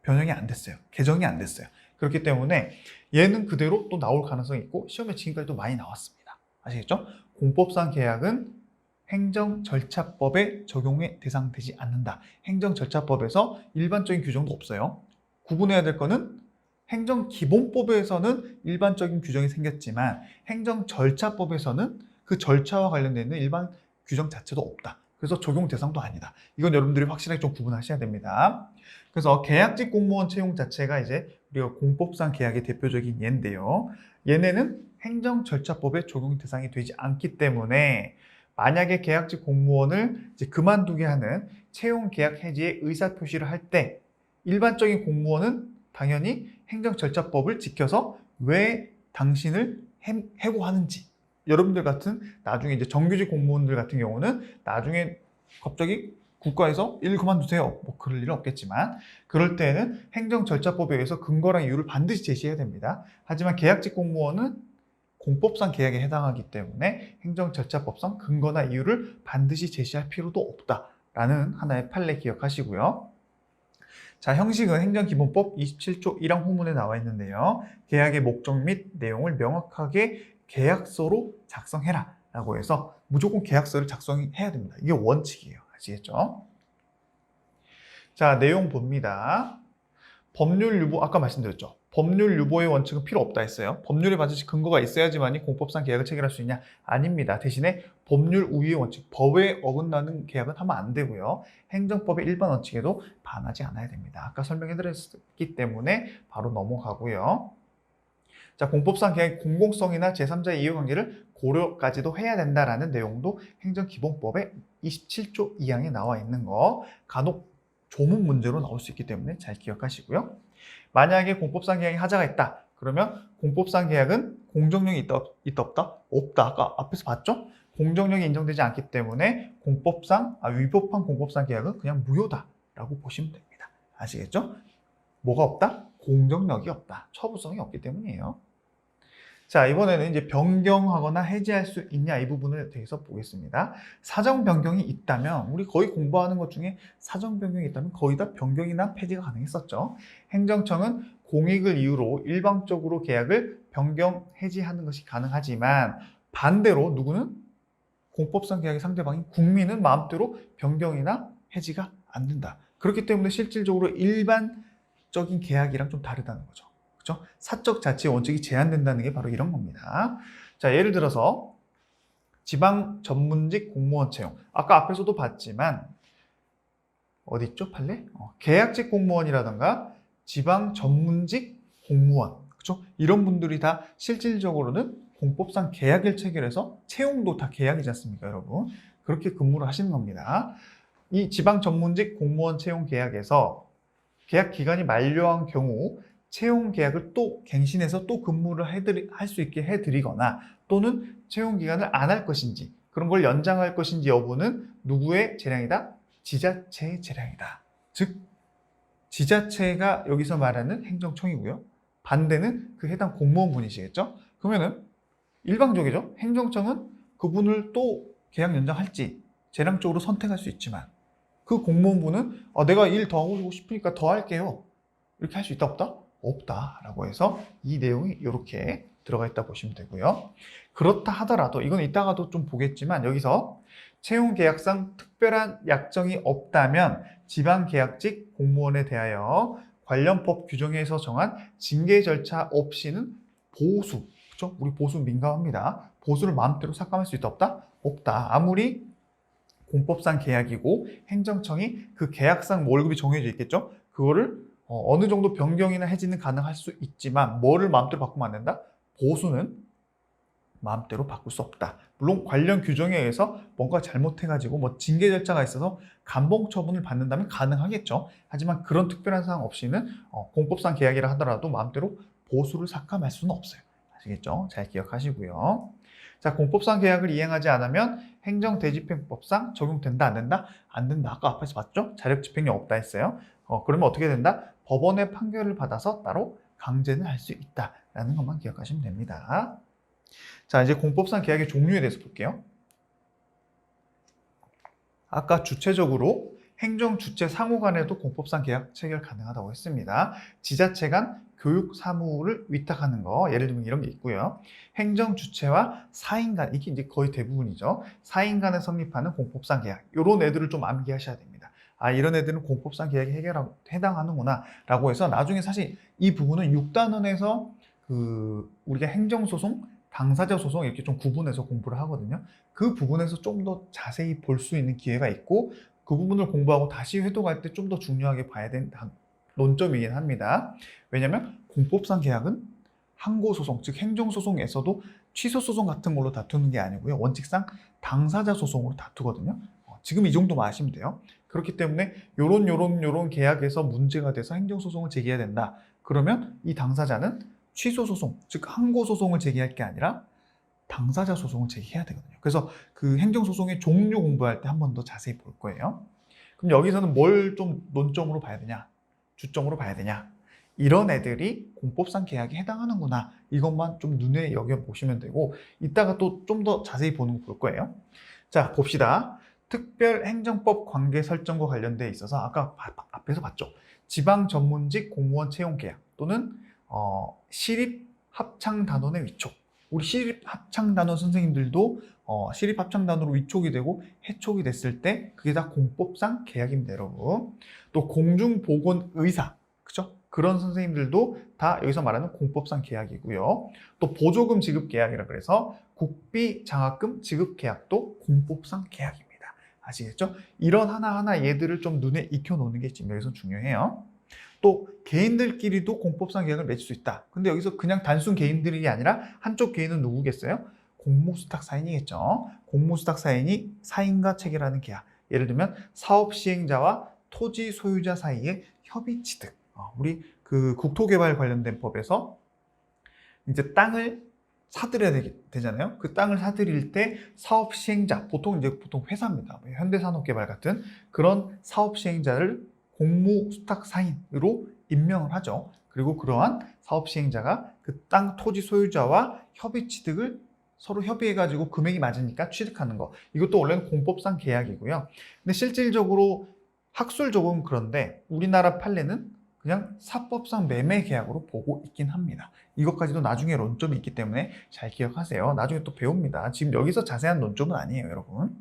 변형이 안 됐어요. 개정이 안 됐어요. 그렇기 때문에 얘는 그대로 또 나올 가능성이 있고 시험에 지금까지도 많이 나왔습니다. 아시겠죠? 공법상 계약은 행정절차법에 적용에 대상되지 않는다. 행정절차법에서 일반적인 규정도 없어요. 구분해야 될 거는 행정기본법에서는 일반적인 규정이 생겼지만 행정절차법에서는 그 절차와 관련되어 있는 일반 규정 자체도 없다. 그래서 적용 대상도 아니다. 이건 여러분들이 확실하게 좀 구분하셔야 됩니다. 그래서 계약직 공무원 채용 자체가 이제 우리가 공법상 계약의 대표적인 예인데요. 얘네는 행정절차법에 적용 대상이 되지 않기 때문에 만약에 계약직 공무원을 이제 그만두게 하는 채용 계약 해지의 의사 표시를 할 때 일반적인 공무원은 당연히 행정절차법을 지켜서 왜 당신을 해고하는지, 여러분들 같은 나중에 이제 정규직 공무원들 같은 경우는 나중에 갑자기 국가에서 일 그만두세요. 뭐 그럴 일은 없겠지만 그럴 때는 행정절차법에 의해서 근거랑 이유를 반드시 제시해야 됩니다. 하지만 계약직 공무원은 공법상 계약에 해당하기 때문에 행정절차법상 근거나 이유를 반드시 제시할 필요도 없다라는 하나의 판례 기억하시고요. 자, 형식은 행정기본법 27조 1항 후문에 나와 있는데요. 계약의 목적 및 내용을 명확하게 계약서로 작성해라 라고 해서 무조건 계약서를 작성해야 됩니다. 이게 원칙이에요. 아시겠죠? 자, 내용 봅니다. 법률 유보, 아까 말씀드렸죠. 법률 유보의 원칙은 필요 없다 했어요. 법률에 반드시 근거가 있어야지만이 공법상 계약을 체결할 수 있냐? 아닙니다. 대신에 법률 우위의 원칙, 법에 어긋나는 계약은 하면 안 되고요. 행정법의 일반 원칙에도 반하지 않아야 됩니다. 아까 설명해드렸기 때문에 바로 넘어가고요. 자, 공법상 계약의 공공성이나 제3자의 이해관계를 고려까지도 해야 된다라는 내용도 행정기본법의 27조 2항에 나와 있는 거 간혹 조문 문제로 나올 수 있기 때문에 잘 기억하시고요. 만약에 공법상 계약에 하자가 있다. 그러면 공법상 계약은 공정력이 있다 없다? 없다. 아까 앞에서 봤죠? 공정력이 인정되지 않기 때문에 위법한 공법상 계약은 그냥 무효다라고 보시면 됩니다. 아시겠죠? 뭐가 없다? 공정력이 없다. 처부성이 없기 때문이에요. 자, 이번에는 이제 변경하거나 해지할 수 있냐 이 부분에 대해서 보겠습니다. 사정 변경이 있다면 우리 거의 공부하는 것 중에 사정 변경이 있다면 거의 다 변경이나 폐지가 가능했었죠. 행정청은 공익을 이유로 일방적으로 계약을 변경, 해지하는 것이 가능하지만 반대로 누구는 공법상 계약의 상대방인 국민은 마음대로 변경이나 해지가 안 된다. 그렇기 때문에 실질적으로 일반적인 계약이랑 좀 다르다는 거죠. 그렇죠? 사적 자치의 원칙이 제한된다는 게 바로 이런 겁니다. 자, 예를 들어서 지방 전문직 공무원 채용. 아까 앞에서도 봤지만 어디 있죠? 판례? 계약직 공무원이라든가 지방 전문직 공무원. 그렇죠? 이런 분들이 다 실질적으로는 공법상 계약을 체결해서 채용도 다 계약이지 않습니까, 여러분? 그렇게 근무를 하시는 겁니다. 이 지방 전문직 공무원 채용 계약에서 계약 기간이 만료한 경우 채용 계약을 또 갱신해서 또 근무를 할 수 있게 해드리거나 또는 채용 기간을 안 할 것인지 그런 걸 연장할 것인지 여부는 누구의 재량이다? 지자체의 재량이다. 즉 지자체가 여기서 말하는 행정청이고요. 반대는 그 해당 공무원분이시겠죠? 그러면은 일방적이죠. 행정청은 그분을 또 계약 연장할지 재량적으로 선택할 수 있지만 그 공무원분은 내가 일 더 하고 싶으니까 더 할게요. 이렇게 할 수 있다 없다? 없다라고 해서 이 내용이 이렇게 들어가 있다 보시면 되고요. 그렇다 하더라도 이건 이따가도 좀 보겠지만 여기서 채용계약상 특별한 약정이 없다면 지방계약직 공무원에 대하여 관련 법 규정에서 정한 징계 절차 없이는 보수, 그렇죠? 우리 보수 민감합니다. 보수를 마음대로 삭감할 수 있다 없다? 없다. 아무리 공법상 계약이고 행정청이 그 계약상 월급이 정해져 있겠죠? 그거를 어느 정도 변경이나 해지는 가능할 수 있지만 뭐를 마음대로 바꾸면 안 된다? 보수는 마음대로 바꿀 수 없다. 물론 관련 규정에 의해서 뭔가 잘못해가지고 뭐 징계 절차가 있어서 감봉 처분을 받는다면 가능하겠죠. 하지만 그런 특별한 사항 없이는 공법상 계약이라 하더라도 마음대로 보수를 삭감할 수는 없어요. 아시겠죠? 잘 기억하시고요. 자, 공법상 계약을 이행하지 않으면 행정대집행법상 적용된다, 안 된다? 안 된다. 아까 앞에서 봤죠? 자력집행이 없다 했어요. 그러면 어떻게 된다? 법원의 판결을 받아서 따로 강제는 할 수 있다라는 것만 기억하시면 됩니다. 자, 이제 공법상 계약의 종류에 대해서 볼게요. 아까 주체적으로 행정 주체 상호 간에도 공법상 계약 체결 가능하다고 했습니다. 지자체 간 교육 사무를 위탁하는 거, 예를 들면 이런 게 있고요. 행정 주체와 사인 간, 이게 이제 거의 대부분이죠. 사인 간에 성립하는 공법상 계약, 이런 애들을 좀 암기하셔야 됩니다. 이런 애들은 공법상 계약에 해당하는구나 라고 해서 나중에 사실 이 부분은 6단원에서 우리가 행정소송, 당사자 소송 이렇게 좀 구분해서 공부를 하거든요. 그 부분에서 좀 더 자세히 볼 수 있는 기회가 있고 그 부분을 공부하고 다시 회독할 때 좀 더 중요하게 봐야 되는 논점이긴 합니다. 왜냐하면 공법상 계약은 항고소송, 즉 행정소송에서도 취소소송 같은 걸로 다투는 게 아니고요. 원칙상 당사자 소송으로 다투거든요. 지금 이 정도만 아시면 돼요. 그렇기 때문에 요런 계약에서 문제가 돼서 행정소송을 제기해야 된다. 그러면 이 당사자는 취소소송, 즉 항고소송을 제기할 게 아니라 당사자 소송을 제기해야 되거든요. 그래서 그 행정소송의 종류 공부할 때 한 번 더 자세히 볼 거예요. 그럼 여기서는 뭘 좀 논점으로 봐야 되냐? 주점으로 봐야 되냐? 이런 애들이 공법상 계약에 해당하는구나. 이것만 좀 눈에 여겨보시면 되고 이따가 또 좀 더 자세히 보는 거 볼 거예요. 자, 봅시다. 특별행정법 관계 설정과 관련돼 있어서 아까 앞에서 봤죠. 지방 전문직 공무원 채용 계약 또는 시립 합창단원의 위촉. 우리 시립 합창단원 선생님들도 시립 합창단원으로 위촉이 되고 해촉이 됐을 때 그게 다 공법상 계약입니다, 여러분. 또 공중보건의사, 그죠? 그런 선생님들도 다 여기서 말하는 공법상 계약이고요. 또 보조금 지급 계약이라 그래서 국비 장학금 지급 계약도 공법상 계약입니다. 아시겠죠? 이런 하나하나 얘들을 좀 눈에 익혀놓는 게 지금 여기서 중요해요. 또 개인들끼리도 공법상 계약을 맺을 수 있다. 근데 여기서 그냥 단순 개인들이 아니라 한쪽 개인은 누구겠어요? 공무수탁 사인이겠죠. 공무수탁 사인이 사인과 체결하는 계약. 예를 들면 사업 시행자와 토지 소유자 사이의 협의 취득. 우리 그 국토개발 관련된 법에서 이제 땅을 사들여야 되잖아요. 그 땅을 사들일 때 사업 시행자, 보통 회사입니다. 현대산업개발 같은 그런 사업 시행자를 공무수탁 사인으로 임명을 하죠. 그리고 그러한 사업 시행자가 그 땅 토지 소유자와 협의 취득을 서로 협의해가지고 금액이 맞으니까 취득하는 거. 이것도 원래는 공법상 계약이고요. 근데 실질적으로 학술적으로는 그런데 우리나라 판례는 그냥 사법상 매매 계약으로 보고 있긴 합니다. 이것까지도 나중에 논점이 있기 때문에 잘 기억하세요. 나중에 또 배웁니다. 지금 여기서 자세한 논점은 아니에요, 여러분.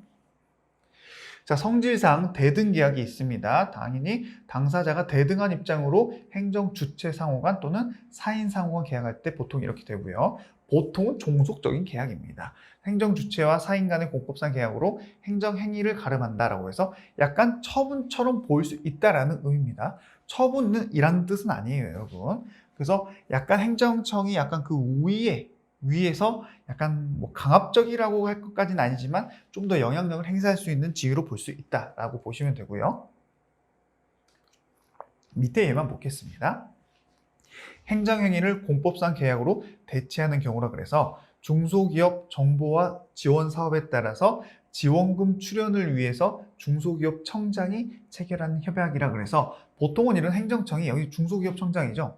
자, 성질상 대등 계약이 있습니다. 당연히 당사자가 대등한 입장으로 행정 주체 상호간 또는 사인 상호간 계약할 때 보통 이렇게 되고요. 보통은 종속적인 계약입니다. 행정 주체와 사인 간의 공법상 계약으로 행정 행위를 가름한다라고 해서 약간 처분처럼 보일 수 있다라는 의미입니다. 처분은 이란 뜻은 아니에요, 여러분. 그래서 약간 행정청이 약간 그 위에서 약간 뭐 강압적이라고 할 것까지는 아니지만 좀 더 영향력을 행사할 수 있는 지위로 볼 수 있다라고 보시면 되고요. 밑에 얘만 보겠습니다. 행정행위를 공법상 계약으로 대체하는 경우라 그래서 중소기업 정보화 지원 사업에 따라서 지원금 출연을 위해서 중소기업 청장이 체결하는 협약이라 그래서 보통은 이런 행정청이 여기 중소기업 청장이죠.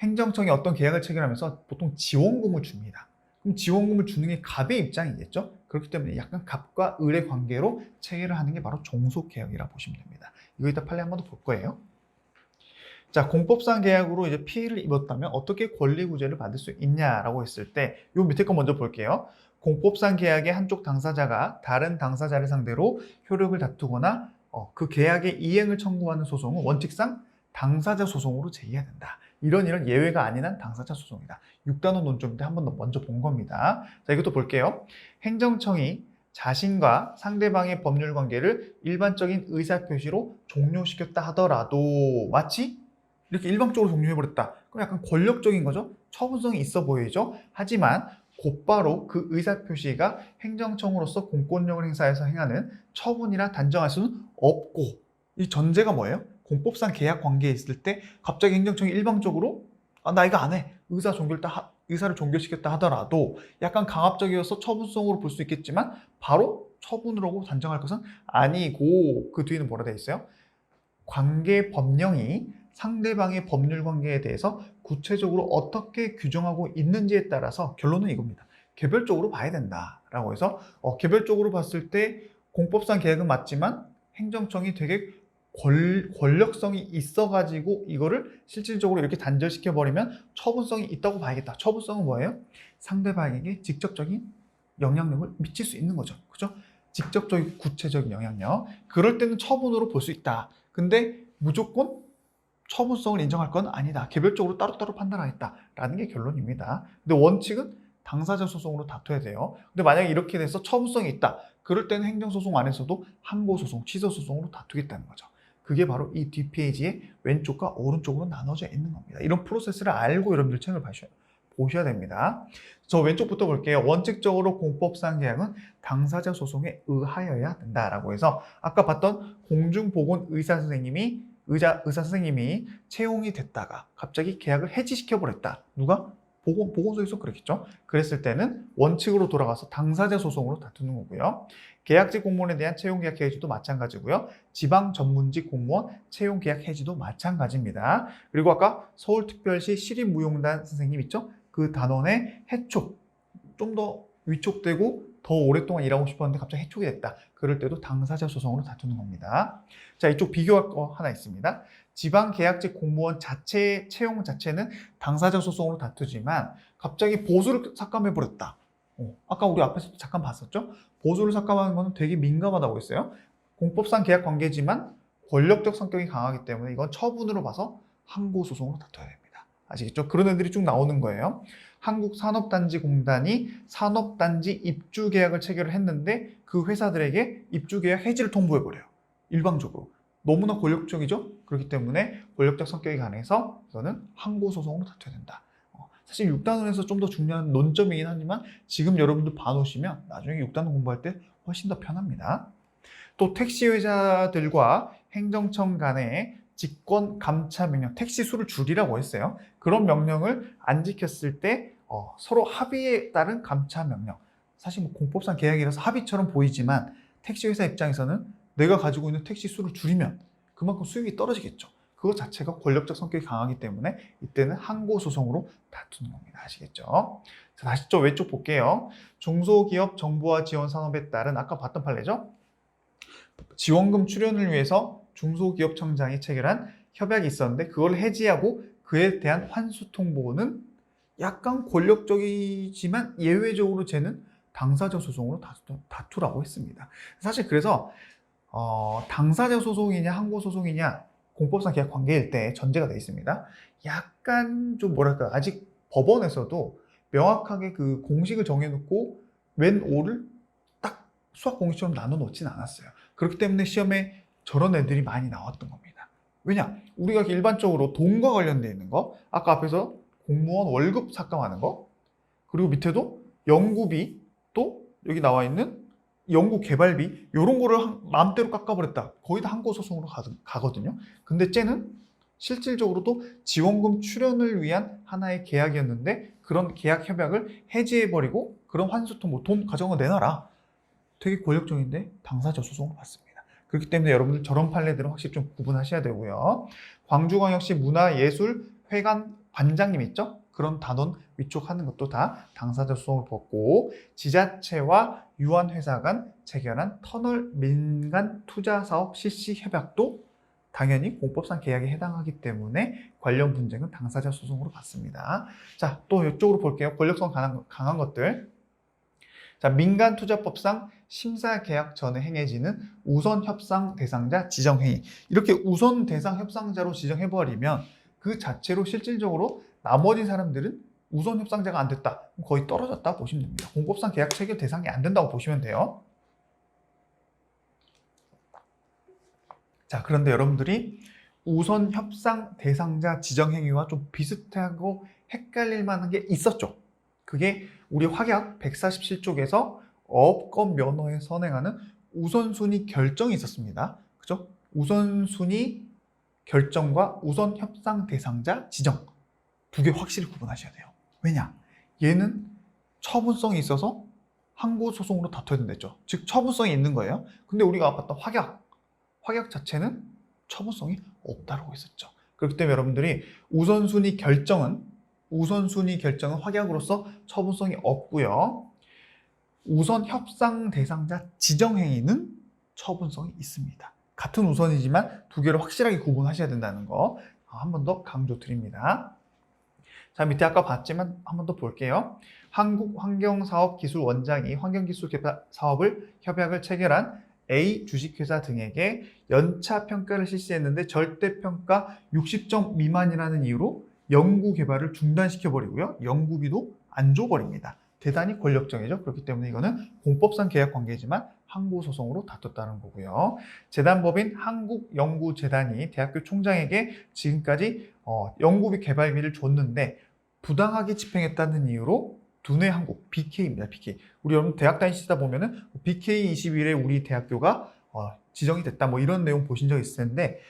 행정청이 어떤 계약을 체결하면서 보통 지원금을 줍니다. 그럼 지원금을 주는 게 갑의 입장이겠죠? 그렇기 때문에 약간 갑과 을의 관계로 체결을 하는 게 바로 종속계약이라 보시면 됩니다. 이거 이따 판례 한 번 더 볼 거예요. 자, 공법상 계약으로 이제 피해를 입었다면 어떻게 권리구제를 받을 수 있냐라고 했을 때 이 밑에 거 먼저 볼게요. 공법상 계약의 한쪽 당사자가 다른 당사자를 상대로 효력을 다투거나 그 계약의 이행을 청구하는 소송은 원칙상 당사자 소송으로 제기해야 된다. 이런 예외가 아닌 한 당사자 소송이다. 6단원 논점인데 한 번 더 먼저 본 겁니다. 자, 이것도 볼게요. 행정청이 자신과 상대방의 법률 관계를 일반적인 의사표시로 종료시켰다 하더라도 마치 이렇게 일방적으로 종료해버렸다. 그럼 약간 권력적인 거죠. 처분성이 있어 보이죠. 하지만 곧바로 그 의사표시가 행정청으로서 공권력을 행사해서 행하는 처분이라 단정할 수는 없고 이 전제가 뭐예요? 공법상 계약 관계에 있을 때 갑자기 행정청이 일방적으로 나 이거 안 해. 의사를 종결시켰다 하더라도 약간 강압적이어서 처분성으로 볼 수 있겠지만 바로 처분으로 단정할 것은 아니고 그 뒤에는 뭐라 되어 있어요? 관계 법령이 상대방의 법률 관계에 대해서 구체적으로 어떻게 규정하고 있는지에 따라서 결론은 이겁니다. 개별적으로 봐야 된다라고 해서 개별적으로 봤을 때 공법상 계약은 맞지만 행정청이 되게 권력성이 있어가지고 이거를 실질적으로 이렇게 단절시켜버리면 처분성이 있다고 봐야겠다. 처분성은 뭐예요? 상대방에게 직접적인 영향력을 미칠 수 있는 거죠. 그죠? 직접적인 구체적인 영향력. 그럴 때는 처분으로 볼 수 있다. 근데 무조건 처분성을 인정할 건 아니다. 개별적으로 따로따로 판단하겠다라는 게 결론입니다. 근데 원칙은 당사자 소송으로 다퉈야 돼요. 근데 만약에 이렇게 돼서 처분성이 있다. 그럴 때는 행정소송 안에서도 항고소송, 취소소송으로 다투겠다는 거죠. 그게 바로 이 뒷페이지의 왼쪽과 오른쪽으로 나눠져 있는 겁니다. 이런 프로세스를 알고 여러분들 책을 보셔야 됩니다. 저 왼쪽부터 볼게요. 원칙적으로 공법상 계약은 당사자 소송에 의하여야 된다라고 해서 아까 봤던 공중보건의사 선생님이 채용이 됐다가 갑자기 계약을 해지시켜버렸다. 누가? 보건소에서 그랬겠죠. 그랬을 때는 원칙으로 돌아가서 당사자 소송으로 다투는 거고요. 계약직 공무원에 대한 채용계약 해지도 마찬가지고요. 지방 전문직 공무원 채용계약 해지도 마찬가지입니다. 그리고 아까 서울특별시 시립무용단 선생님 있죠? 그 단원의 해촉, 좀 더 위촉되고 더 오랫동안 일하고 싶었는데 갑자기 해촉이 됐다. 그럴 때도 당사자 소송으로 다투는 겁니다. 자, 이쪽 비교할 거 하나 있습니다. 지방계약직 공무원 자체 채용 자체는 당사자 소송으로 다투지만 갑자기 보수를 삭감해버렸다. 아까 우리 앞에서 잠깐 봤었죠? 보수를 삭감하는 거는 되게 민감하다고 했어요. 공법상 계약 관계지만 권력적 성격이 강하기 때문에 이건 처분으로 봐서 항고소송으로 다퉈야 됩니다. 아시겠죠? 그런 애들이 쭉 나오는 거예요. 한국산업단지공단이 산업단지 입주계약을 체결을 했는데 그 회사들에게 입주계약 해지를 통보해버려요. 일방적으로. 너무나 권력적이죠? 그렇기 때문에 권력적 성격이 강해서 이거는 항고소송으로 다퉈야 된다. 사실 6단원에서 좀 더 중요한 논점이긴 하지만 지금 여러분들 봐놓으시면 나중에 6단원 공부할 때 훨씬 더 편합니다. 또 택시회사들과 행정청 간의 직권 감차 명령, 택시 수를 줄이라고 했어요. 그런 명령을 안 지켰을 때 서로 합의에 따른 감차 명령. 사실 뭐 공법상 계약이라서 합의처럼 보이지만 택시회사 입장에서는 내가 가지고 있는 택시 수를 줄이면 그만큼 수익이 떨어지겠죠. 그것 자체가 권력적 성격이 강하기 때문에 이때는 항고소송으로 다투는 겁니다. 아시겠죠? 자, 다시 좀 왼쪽 볼게요. 중소기업 정부와 지원 산업에 따른 아까 봤던 판례죠? 지원금 출연을 위해서 중소기업청장이 체결한 협약이 있었는데 그걸 해지하고 그에 대한 환수 통보는 약간 권력적이지만 예외적으로 쟤는 당사자 소송으로 다투라고 했습니다. 사실 그래서 당사자 소송이냐 항고 소송이냐 공법상 계약 관계일 때 전제가 되어 있습니다. 약간 좀 뭐랄까 아직 법원에서도 명확하게 그 공식을 정해놓고 웬 오를 딱 수학 공식처럼 나눠놓지는 않았어요. 그렇기 때문에 시험에 저런 애들이 많이 나왔던 겁니다. 왜냐? 우리가 일반적으로 돈과 관련되어 있는 거, 아까 앞에서 공무원 월급 삭감하는 거, 그리고 밑에도 연구비, 또 여기 나와 있는 연구 개발비 이런 거를 마음대로 깎아버렸다. 거의 다 항고소송으로 가거든요. 근데 쟤는 실질적으로도 지원금 출연을 위한 하나의 계약이었는데 그런 계약 협약을 해지해버리고 그런 환수통 돈 가져온 거 내놔라. 되게 권력적인데 당사자 소송을 받습니다. 그렇기 때문에 여러분들 저런 판례들은 확실히 좀 구분하셔야 되고요. 광주광역시 문화예술회관 관장님 있죠? 그런 단원 위촉하는 것도 다 당사자 소송을 벗고 지자체와 유한회사 간 체결한 터널 민간 투자사업 실시 협약도 당연히 공법상 계약에 해당하기 때문에 관련 분쟁은 당사자 소송으로 받습니다. 자, 또 이쪽으로 볼게요. 권력성 강한 것들. 자, 민간투자법상 심사계약 전에 행해지는 우선 협상 대상자 지정행위. 이렇게 우선 대상 협상자로 지정해버리면 그 자체로 실질적으로 나머지 사람들은 우선 협상자가 안 됐다. 거의 떨어졌다 보시면 됩니다. 공법상 계약 체결 대상이 안 된다고 보시면 돼요. 자, 그런데 여러분들이 우선 협상 대상자 지정 행위와 좀 비슷하고 헷갈릴 만한 게 있었죠. 그게 우리 확약 147쪽에서 업권 면허에 선행하는 우선순위 결정이 있었습니다. 그죠? 우선순위 결정과 우선 협상 대상자 지정 두 개 확실히 구분하셔야 돼요. 왜냐? 얘는 처분성이 있어서 항고소송으로 다퉈야 된댔죠. 즉 처분성이 있는 거예요. 근데 우리가 봤던 확약 자체는 처분성이 없다라고 했었죠. 그렇기 때문에 여러분들이 우선순위 결정은 확약으로서 처분성이 없고요. 우선 협상 대상자 지정 행위는 처분성이 있습니다. 같은 우선이지만 두 개를 확실하게 구분하셔야 된다는 거 한 번 더 강조드립니다. 자, 밑에 아까 봤지만 한 번 더 볼게요. 한국환경사업기술원장이 환경기술개발 사업을 협약을 체결한 A 주식회사 등에게 연차평가를 실시했는데 절대평가 60점 미만이라는 이유로 연구개발을 중단시켜버리고요. 연구비도 안 줘버립니다. 대단히 권력적이죠. 그렇기 때문에 이거는 공법상 계약 관계지만 항고소송으로 다퉜다는 거고요. 재단법인 한국연구재단이 대학교 총장에게 지금까지 연구비 개발비를 줬는데 부당하게 집행했다는 이유로 두뇌 항국, BK입니다. BK. 우리 여러분 대학 다니시다 보면은 BK21에 우리 대학교가 지정이 됐다. 뭐 이런 내용 보신 적 있을 텐데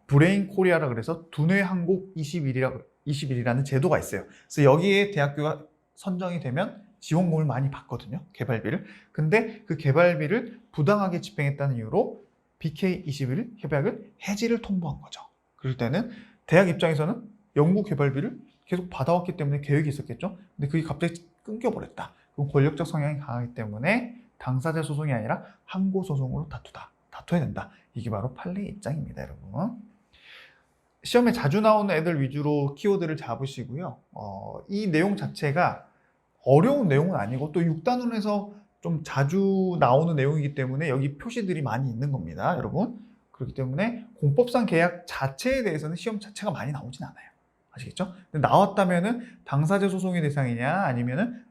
브레인 코리아라 그래서 두뇌 항국 21이라는 제도가 있어요. 그래서 여기에 대학교가 선정이 되면 지원금을 많이 받거든요. 개발비를. 근데 그 개발비를 부당하게 집행했다는 이유로 BK21 협약을 해지를 통보한 거죠. 그럴 때는 대학 입장에서는 연구 개발비를 계속 받아왔기 때문에 계획이 있었겠죠. 근데 그게 갑자기 끊겨버렸다. 그럼 권력적 성향이 강하기 때문에 당사자 소송이 아니라 항고 소송으로 다퉈야 된다. 이게 바로 판례의 입장입니다, 여러분. 시험에 자주 나오는 애들 위주로 키워드를 잡으시고요. 이 내용 자체가 어려운 내용은 아니고 또 6단원에서 좀 자주 나오는 내용이기 때문에 여기 표시들이 많이 있는 겁니다, 여러분. 그렇기 때문에 공법상 계약 자체에 대해서는 시험 자체가 많이 나오진 않아요. 아시겠죠? 근데 나왔다면은 당사자 소송의 대상이냐 아니면은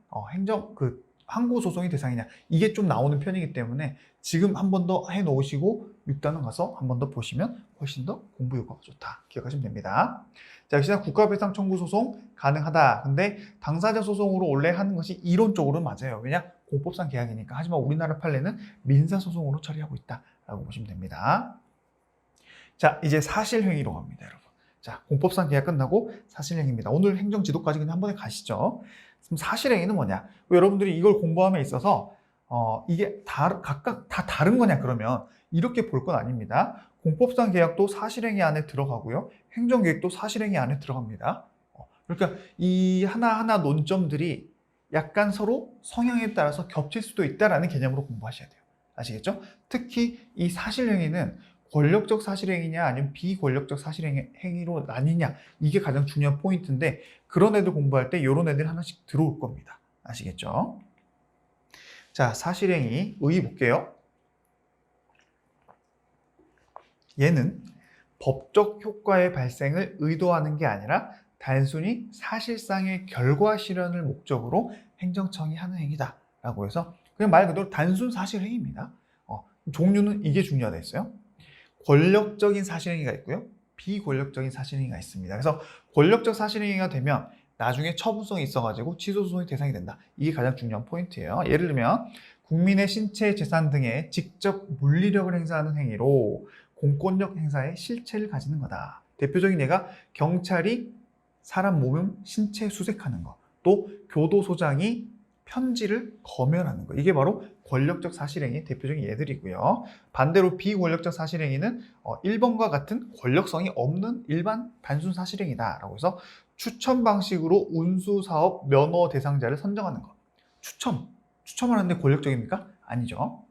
항고 소송의 대상이냐 이게 좀 나오는 편이기 때문에 지금 한 번 더 해놓으시고 6단원 가서 한 번 더 보시면 훨씬 더 공부 효과가 좋다. 기억하시면 됩니다. 자, 역시나 국가배상 청구 소송 가능하다. 근데 당사자 소송으로 원래 하는 것이 이론적으로는 맞아요. 왜냐? 공법상 계약이니까. 하지만 우리나라 판례는 민사소송으로 처리하고 있다라고 보시면 됩니다. 자, 이제 사실행위로 갑니다, 여러분. 자, 공법상 계약 끝나고 사실행위입니다. 오늘 행정지도까지 그냥 한 번에 가시죠. 그럼 사실행위는 뭐냐? 여러분들이 이걸 공부함에 있어서 이게 각각 다 다른 거냐 그러면 이렇게 볼 건 아닙니다. 공법상 계약도 사실행위 안에 들어가고요. 행정계획도 사실행위 안에 들어갑니다. 그러니까 이 하나하나 논점들이 약간 서로 성향에 따라서 겹칠 수도 있다는 개념으로 공부하셔야 돼요. 아시겠죠? 특히 이 사실행위는 권력적 사실행위냐 아니면 비권력적 사실행위로 나뉘냐 이게 가장 중요한 포인트인데 그런 애들 공부할 때 이런 애들 하나씩 들어올 겁니다. 아시겠죠? 자, 사실행위 의 볼게요. 얘는 법적 효과의 발생을 의도하는 게 아니라 단순히 사실상의 결과 실현을 목적으로 행정청이 하는 행위다 라고 해서 그냥 말 그대로 단순 사실행위입니다. 종류는 이게 중요하다 했어요. 권력적인 사실행위가 있고요. 비권력적인 사실행위가 있습니다. 그래서 권력적 사실행위가 되면 나중에 처분성이 있어가지고 취소소송의 대상이 된다. 이게 가장 중요한 포인트예요. 예를 들면 국민의 신체, 재산 등에 직접 물리력을 행사하는 행위로 공권력 행사의 실체를 가지는 거다. 대표적인 예가 경찰이 사람 몸 신체 수색하는 거, 또 교도소장이 편지를 검열하는 거. 이게 바로 권력적 사실행위의 대표적인 예들이고요. 반대로 비권력적 사실행위는 1번과 같은 권력성이 없는 일반 단순 사실행위다라고 해서 추첨 방식으로 운수사업 면허 대상자를 선정하는 것. 추첨하는데 권력적입니까? 아니죠.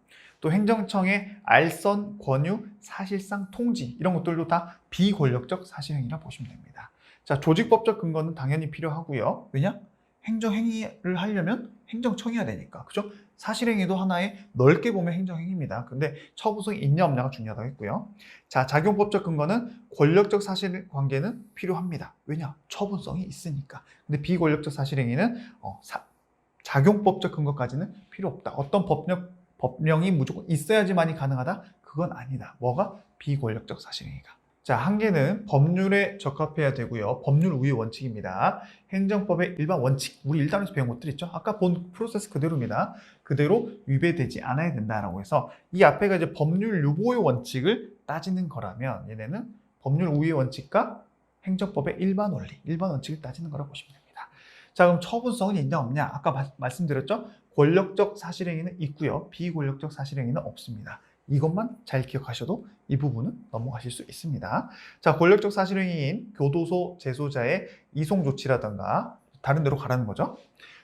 또 행정청의 알선, 권유, 사실상 통지 이런 것들도 다 비권력적 사실행위라 보시면 됩니다. 자, 조직법적 근거는 당연히 필요하고요. 왜냐? 행정행위를 하려면 행정청이어야 되니까. 그죠? 사실행위도 하나의 넓게 보면 행정행위입니다. 근데 처분성이 있냐 없냐가 중요하다고 했고요. 자, 작용법적 근거는 권력적 사실관계는 필요합니다. 왜냐? 처분성이 있으니까. 근데 비권력적 사실행위는 작용법적 근거까지는 필요 없다. 어떤 법령이 무조건 있어야지만이 가능하다? 그건 아니다. 뭐가? 비권력적 사실행위가. 자, 한계는 법률에 적합해야 되고요. 법률 우위 원칙입니다. 행정법의 일반 원칙, 우리 1단에서 배운 것들 있죠? 아까 본 프로세스 그대로입니다. 그대로 위배되지 않아야 된다라고 해서 이 앞에가 이제 법률 유보의 원칙을 따지는 거라면 얘네는 법률 우위 원칙과 행정법의 일반 원리, 일반 원칙을 따지는 거라고 보시면 됩니다. 자, 그럼 처분성은 있냐 없냐? 아까 말씀드렸죠? 권력적 사실행위는 있고요. 비권력적 사실행위는 없습니다. 이것만 잘 기억하셔도 이 부분은 넘어가실 수 있습니다. 자, 권력적 사실행위인 교도소 재소자의 이송 조치라든가 다른 데로 가라는 거죠.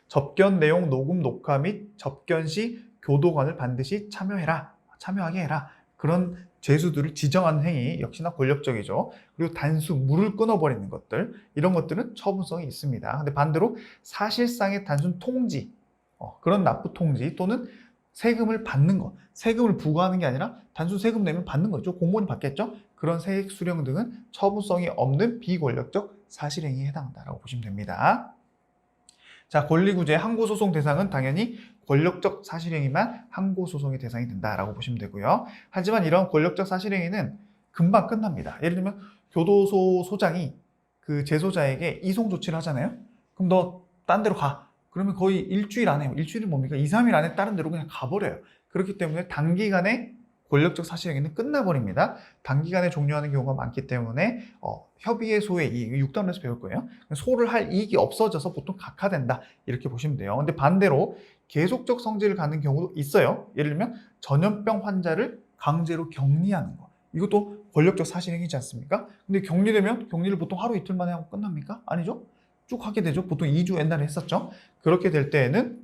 접견 내용 녹음 녹화 및 접견 시 교도관을 반드시 참여하게 해라. 그런 죄수들을 지정하는 행위 역시나 권력적이죠. 그리고 단수, 물을 끊어버리는 것들 이런 것들은 처분성이 있습니다. 근데 반대로 사실상의 단순 통지, 그런 납부 통지 또는 세금을 받는 것, 세금을 부과하는 게 아니라 단순 세금 내면 받는 거죠. 공무원이 받겠죠. 그런 세액 수령 등은 처분성이 없는 비권력적 사실행위에 해당한다라고 보시면 됩니다. 자, 권리구제 항고소송 대상은 당연히 권력적 사실행위만 항고소송의 대상이 된다라고 보시면 되고요. 하지만 이런 권력적 사실행위는 금방 끝납니다. 예를 들면 교도소 소장이 그 재소자에게 이송 조치를 하잖아요. 그럼 너 딴 데로 가. 그러면 거의 일주일 안에, 일주일이 뭡니까? 2, 3일 안에 다른 데로 그냥 가버려요. 그렇기 때문에 단기간에 권력적 사실행위는 끝나버립니다. 단기간에 종료하는 경우가 많기 때문에 협의의 소의 이익, 6단원에서 배울 거예요. 소를 할 이익이 없어져서 보통 각하된다 이렇게 보시면 돼요. 근데 반대로 계속적 성질을 갖는 경우도 있어요. 예를 들면 전염병 환자를 강제로 격리하는 거. 이것도 권력적 사실행위지 않습니까? 근데 격리되면 격리를 보통 하루 이틀 만에 하고 끝납니까? 아니죠? 쭉 하게 되죠. 보통 2주 옛날에 했었죠. 그렇게 될 때에는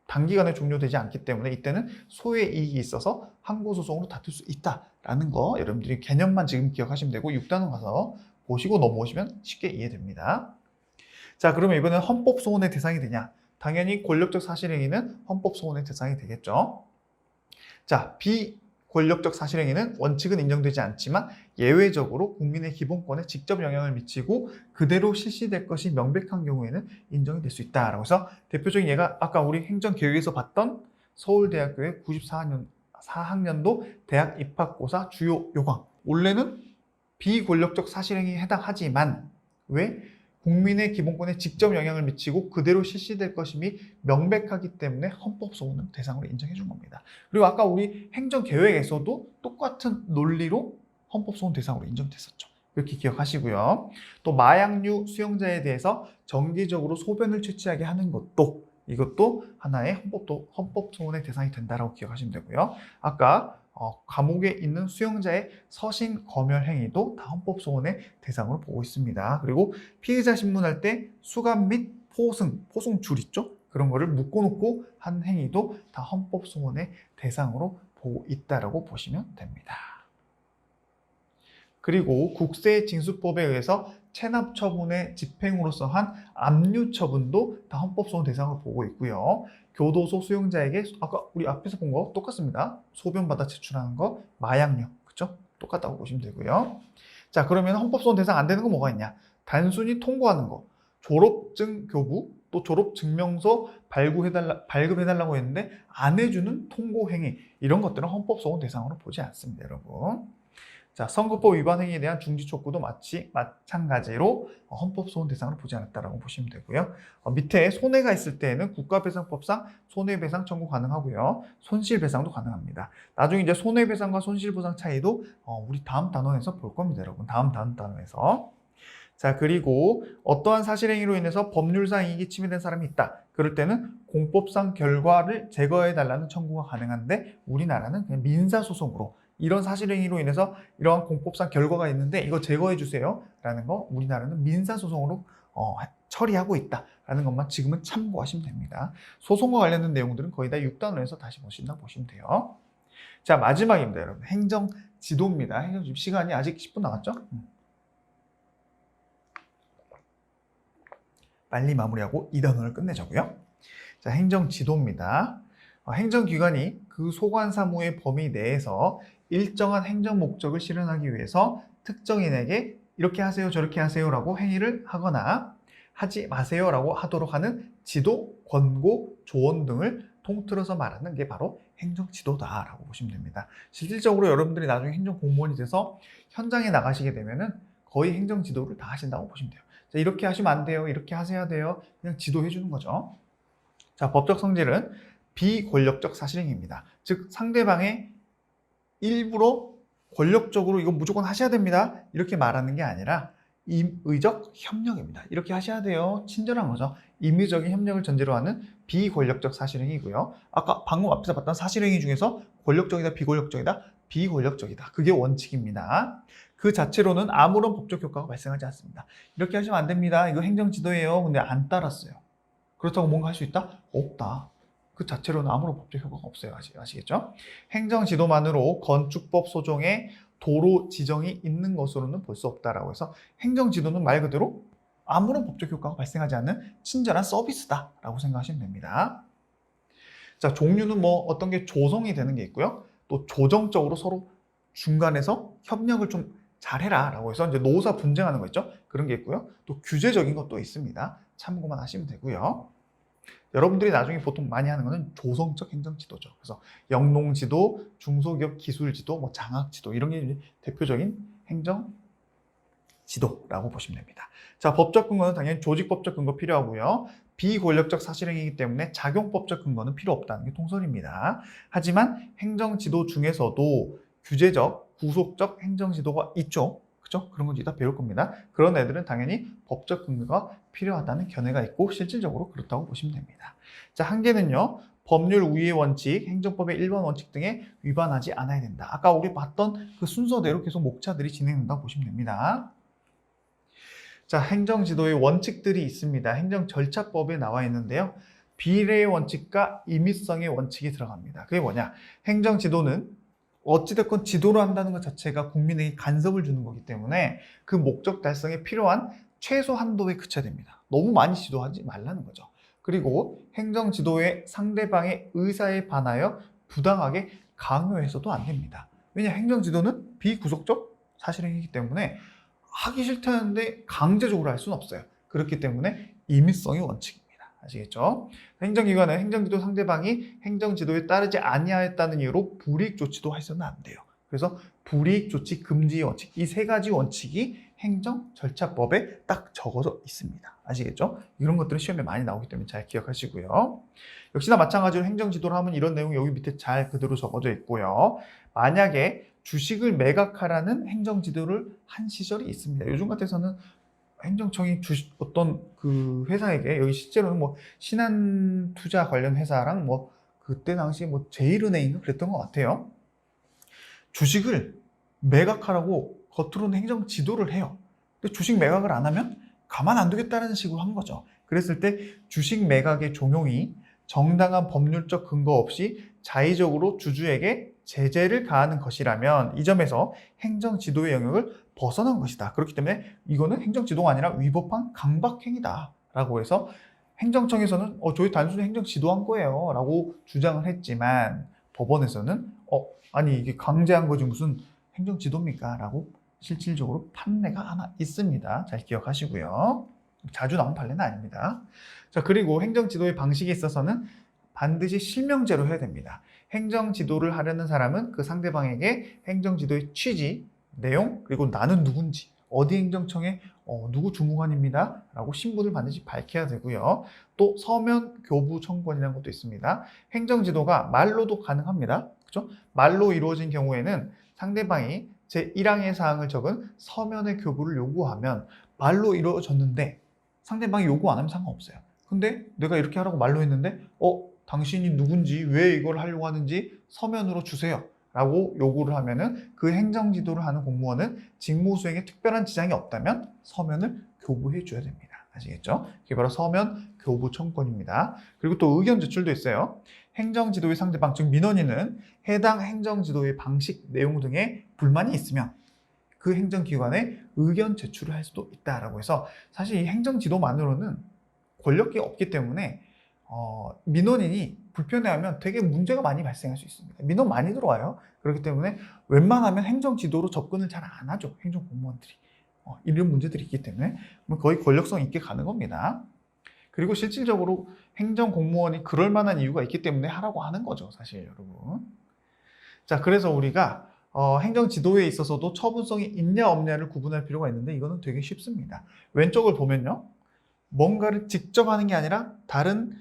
단기간에 종료되지 않기 때문에 이때는 소의 이익이 있어서 항고소송으로 다툴 수 있다라는 거 여러분들이 개념만 지금 기억하시면 되고 6단원 가서 보시고 넘어오시면 쉽게 이해됩니다. 자, 그러면 이번에는 헌법소원의 대상이 되냐? 당연히 권력적 사실행위는 헌법소원의 대상이 되겠죠. 자, 비권력적 사실행위는 원칙은 인정되지 않지만 예외적으로 국민의 기본권에 직접 영향을 미치고 그대로 실시될 것이 명백한 경우에는 인정이 될 수 있다라고 해서 대표적인 예가 아까 우리 행정계획에서 봤던 서울대학교의 94학년도 대학 입학고사 주요 요강. 원래는 비권력적 사실행위에 해당하지만 왜? 국민의 기본권에 직접 영향을 미치고 그대로 실시될 것임이 명백하기 때문에 헌법소원을 대상으로 인정해 준 겁니다. 그리고 아까 우리 행정계획에서도 똑같은 논리로 헌법소원 대상으로 인정됐었죠. 이렇게 기억하시고요. 또 마약류 수용자에 대해서 정기적으로 소변을 채취하게 하는 것도 이것도 하나의 헌법소원의 대상이 된다라고 기억하시면 되고요. 아까 감옥에 있는 수용자의 서신 검열 행위도 다 헌법소원의 대상으로 보고 있습니다. 그리고 피의자 신문할 때 수감 및 포승줄 있죠? 그런 거를 묶어놓고 한 행위도 다 헌법소원의 대상으로 보고 있다라고 보시면 됩니다. 그리고 국세징수법에 의해서 체납 처분의 집행으로서 한 압류 처분도 다 헌법소원 대상으로 보고 있고요. 교도소 수용자에게 아까 우리 앞에서 본 거 똑같습니다. 소변 받아 제출하는 거 마약류, 그렇죠? 똑같다고 보시면 되고요. 자, 그러면 헌법소원 대상 안 되는 거 뭐가 있냐? 단순히 통고하는 거, 졸업증 교부, 또 졸업증명서 발급해달라고 했는데 안 해주는 통고 행위 이런 것들은 헌법소원 대상으로 보지 않습니다, 여러분. 자, 선거법 위반 행위에 대한 중지 촉구도 마찬가지로 헌법소원 대상으로 보지 않았다라고 보시면 되고요. 밑에 손해가 있을 때에는 국가배상법상 손해배상 청구 가능하고요. 손실배상도 가능합니다. 나중에 이제 손해배상과 손실보상 차이도 우리 다음 단원에서 볼 겁니다, 여러분. 다음 단원에서. 자, 그리고 어떠한 사실행위로 인해서 법률상 이익이 침해된 사람이 있다. 그럴 때는 공법상 결과를 제거해달라는 청구가 가능한데 우리나라는 그냥 민사소송으로 이런 사실행위로 인해서 이러한 공법상 결과가 있는데 이거 제거해 주세요 라는 거 우리나라는 민사소송으로 처리하고 있다라는 것만 지금은 참고하시면 됩니다. 소송과 관련된 내용들은 거의 다 6단원에서 다시 보신다고 보시면 돼요. 자, 마지막입니다, 여러분. 행정지도입니다. 행정지도 시간이 아직 10분 남았죠? 빨리 마무리하고 2단원을 끝내자고요. 자, 행정지도입니다. 행정기관이 그 소관 사무의 범위 내에서 일정한 행정 목적을 실현하기 위해서 특정인에게 이렇게 하세요, 저렇게 하세요 라고 행위를 하거나 하지 마세요 라고 하도록 하는 지도, 권고, 조언 등을 통틀어서 말하는 게 바로 행정지도다라고 보시면 됩니다. 실질적으로 여러분들이 나중에 행정공무원이 돼서 현장에 나가시게 되면은 거의 행정지도를 다 하신다고 보시면 돼요. 자, 이렇게 하시면 안 돼요, 이렇게 하셔야 돼요. 그냥 지도해 주는 거죠. 자, 법적 성질은 비권력적 사실행위입니다. 즉 상대방의 일부러 권력적으로 이건 무조건 하셔야 됩니다. 이렇게 말하는 게 아니라 임의적 협력입니다. 이렇게 하셔야 돼요. 친절한 거죠. 임의적인 협력을 전제로 하는 비권력적 사실행위고요. 아까 방금 앞에서 봤던 사실행위 중에서 권력적이다, 비권력적이다, 비권력적이다. 그게 원칙입니다. 그 자체로는 아무런 법적 효과가 발생하지 않습니다. 이렇게 하시면 안 됩니다. 이거 행정지도예요. 근데 안 따랐어요. 그렇다고 뭔가 할 수 있다? 없다. 그 자체로는 아무런 법적 효과가 없어요. 아시겠죠? 행정지도만으로 건축법 소정에 도로 지정이 있는 것으로는 볼 수 없다라고 해서 행정지도는 말 그대로 아무런 법적 효과가 발생하지 않는 친절한 서비스다라고 생각하시면 됩니다. 자, 종류는 뭐 어떤 게 조성이 되는 게 있고요. 또 조정적으로 서로 중간에서 협력을 좀 잘해라 라고 해서 이제 노사 분쟁하는 거 있죠? 그런 게 있고요. 또 규제적인 것도 있습니다. 참고만 하시면 되고요. 여러분들이 나중에 보통 많이 하는 거는 조성적 행정지도죠. 그래서 영농지도, 중소기업 기술지도, 뭐 장학지도 이런 게 대표적인 행정지도입니다. 지도라고 보시면 됩니다. 자, 법적 근거는 당연히 조직법적 근거 필요하고요. 비권력적 사실행위이기 때문에 작용법적 근거는 필요 없다는 게 통설입니다. 하지만 행정지도 중에서도 규제적, 구속적 행정지도가 있죠. 그죠? 그런 건 이따 배울 겁니다. 그런 애들은 당연히 법적 근거가 필요하다는 견해가 있고 실질적으로 그렇다고 보시면 됩니다. 자, 한계는요. 법률 우위의 원칙, 행정법의 1번 원칙 등에 위반하지 않아야 된다. 아까 우리 봤던 그 순서대로 계속 목차들이 진행된다고 보시면 됩니다. 자, 행정지도의 원칙들이 있습니다. 행정절차법에 나와 있는데요. 비례의 원칙과 임의성의 원칙이 들어갑니다. 그게 뭐냐? 행정지도는 어찌됐건 지도를 한다는 것 자체가 국민에게 간섭을 주는 거기 때문에 그 목적 달성에 필요한 최소 한도에 그쳐야 됩니다. 너무 많이 지도하지 말라는 거죠. 그리고 행정지도의 상대방의 의사에 반하여 부당하게 강요해서도 안 됩니다. 왜냐? 행정지도는 비구속적 사실행위이기 때문에 하기 싫다는데 강제적으로 할 수는 없어요. 그렇기 때문에 임의성의 원칙입니다. 아시겠죠? 행정기관은 행정지도 상대방이 행정지도에 따르지 아니하였다는 이유로 불이익 조치도 해서는 안 돼요. 그래서 불이익 조치 금지 원칙, 이 세 가지 원칙이 행정절차법에 딱 적어져 있습니다. 아시겠죠? 이런 것들은 시험에 많이 나오기 때문에 잘 기억하시고요. 역시나 마찬가지로 행정지도를 하면 이런 내용이 여기 밑에 잘 그대로 적어져 있고요. 만약에 주식을 매각하라는 행정지도를 한 시절이 있습니다. 요즘 같아서는 행정청이 어떤 그 회사에게, 여기 실제로는 뭐 신한투자 관련 회사랑 뭐 그때 당시 뭐 제일은행인가 그랬던 것 같아요. 주식을 매각하라고 겉으로는 행정 지도를 해요. 근데 주식 매각을 안 하면 가만 안 두겠다는 식으로 한 거죠. 그랬을 때 주식 매각의 종용이 정당한 법률적 근거 없이 자의적으로 주주에게 제재를 가하는 것이라면 이 점에서 행정 지도의 영역을 벗어난 것이다. 그렇기 때문에 이거는 행정 지도가 아니라 위법한 강박행위다 라고 해서 행정청에서는 저희 단순히 행정 지도한 거예요 라고 주장을 했지만 법원에서는 아니 이게 강제한 거지 무슨 행정 지도입니까? 라고 실질적으로 판례가 하나 있습니다. 잘 기억하시고요. 자주 나온 판례는 아닙니다. 자, 그리고 행정 지도의 방식에 있어서는 반드시 실명제로 해야 됩니다. 행정 지도를 하려는 사람은 그 상대방에게 행정 지도의 취지, 내용, 그리고 나는 누군지, 어디 행정청의 누구 주무관입니다 라고 신분을 반드시 밝혀야 되고요. 또 서면 교부 청구권이라는 것도 있습니다. 행정 지도가 말로도 가능합니다. 그렇죠? 말로 이루어진 경우에는 상대방이 제1항의 사항을 적은 서면의 교부를 요구하면 말로 이루어졌는데 상대방이 요구 안 하면 상관없어요. 근데 내가 이렇게 하라고 말로 했는데 당신이 누군지 왜 이걸 하려고 하는지 서면으로 주세요 라고 요구를 하면은 그 행정지도를 하는 공무원은 직무 수행에 특별한 지장이 없다면 서면을 교부해 줘야 됩니다. 아시겠죠? 이게 바로 서면 교부 청구권입니다. 그리고 또 의견 제출도 있어요. 행정지도의 상대방, 즉 민원인은 해당 행정지도의 방식, 내용 등에 불만이 있으면 그 행정기관에 의견 제출을 할 수도 있다라고 해서 사실 이 행정지도만으로는 권력이 없기 때문에 민원인이 불편해하면 되게 문제가 많이 발생할 수 있습니다. 민원 많이 들어와요. 그렇기 때문에 웬만하면 행정지도로 접근을 잘 안 하죠. 행정공무원들이. 이런 문제들이 있기 때문에 거의 권력성 있게 가는 겁니다. 그리고 실질적으로 행정공무원이 그럴 만한 이유가 있기 때문에 하라고 하는 거죠. 사실 여러분. 자, 그래서 우리가 행정지도에 있어서도 처분성이 있냐 없냐를 구분할 필요가 있는데 이거는 되게 쉽습니다. 왼쪽을 보면요. 뭔가를 직접 하는 게 아니라 다른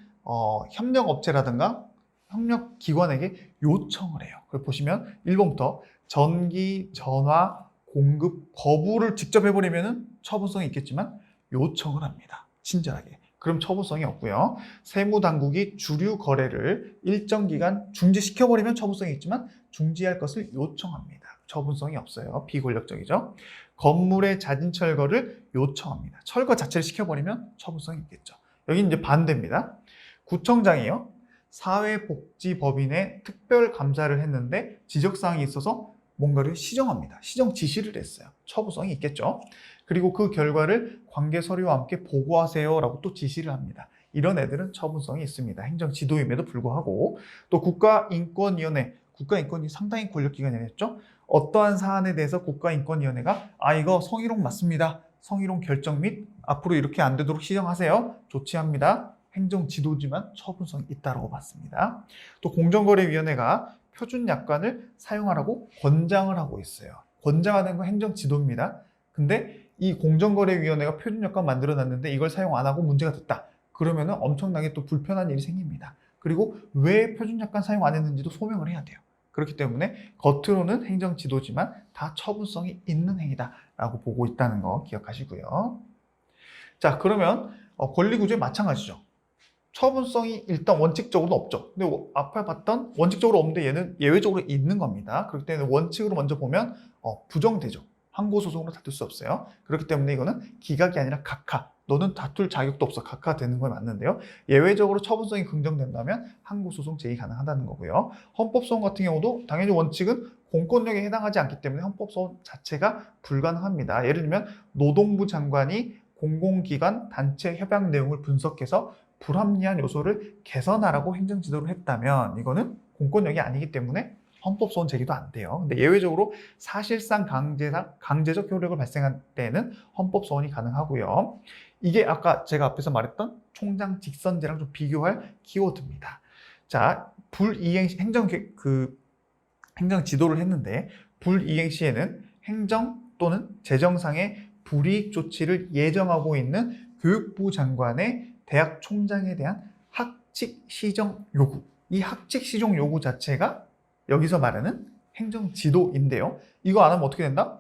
협력업체라든가 협력기관에게 요청을 해요. 그걸 보시면 1번부터 전기, 전화, 공급, 거부를 직접 해버리면 처분성이 있겠지만 요청을 합니다. 친절하게. 그럼 처분성이 없고요. 세무당국이 주류 거래를 일정 기간 중지시켜버리면 처분성이 있지만 중지할 것을 요청합니다. 처분성이 없어요. 비권력적이죠. 건물의 자진 철거를 요청합니다. 철거 자체를 시켜버리면 처분성이 있겠죠. 여기는 이제 반대입니다. 구청장이요. 사회복지법인에 특별 감사를 했는데 지적사항이 있어서 뭔가를 시정합니다. 시정 지시를 했어요. 처분성이 있겠죠. 그리고 그 결과를 관계 서류와 함께 보고하세요 라고 또 지시를 합니다. 이런 애들은 처분성이 있습니다. 행정지도임에도 불구하고. 또 국가인권위원회, 국가인권위 상당히 권력기관이었죠. 어떠한 사안에 대해서 국가인권위원회가 이거 성희롱 맞습니다. 성희롱 결정 및 앞으로 이렇게 안 되도록 시정하세요. 조치합니다. 행정지도지만 처분성이 있다고 봤습니다. 또 공정거래위원회가 표준약관을 사용하라고 권장을 하고 있어요. 권장하는 건 행정지도입니다. 근데 이 공정거래위원회가 표준여권 만들어놨는데 이걸 사용 안 하고 문제가 됐다. 그러면은 엄청나게 또 불편한 일이 생깁니다. 그리고 왜 표준약관 사용 안 했는지도 소명을 해야 돼요. 그렇기 때문에 겉으로는 행정지도지만 다 처분성이 있는 행위다라고 보고 있다는 거 기억하시고요. 자, 그러면 권리구조에 마찬가지죠. 처분성이 일단 원칙적으로 없죠. 근데 앞에 봤던 원칙적으로 없는데 얘는 예외적으로 있는 겁니다. 그렇기 때문에 원칙으로 먼저 보면 부정되죠. 항고소송으로 다툴 수 없어요. 그렇기 때문에 이거는 기각이 아니라 각하. 너는 다툴 자격도 없어. 각하 되는 건 맞는데요. 예외적으로 처분성이 긍정된다면 항고소송 제의 가능하다는 거고요. 헌법소원 같은 경우도 당연히 원칙은 공권력에 해당하지 않기 때문에 헌법소원 자체가 불가능합니다. 예를 들면 노동부 장관이 공공기관 단체 협약 내용을 분석해서 불합리한 요소를 개선하라고 행정지도를 했다면 이거는 공권력이 아니기 때문에 헌법소원 제기도 안 돼요. 근데 예외적으로 사실상 강제적 효력을 발생할 때는 헌법소원이 가능하고요. 이게 아까 제가 앞에서 말했던 총장 직선제랑 좀 비교할 키워드입니다. 자, 행정 지도를 했는데 불이행 시에는 행정 또는 재정상의 불이익 조치를 예정하고 있는 교육부 장관의 대학 총장에 대한 학칙 시정 요구. 이 학칙 시정 요구 자체가 여기서 말하는 행정 지도인데요. 이거 안 하면 어떻게 된다?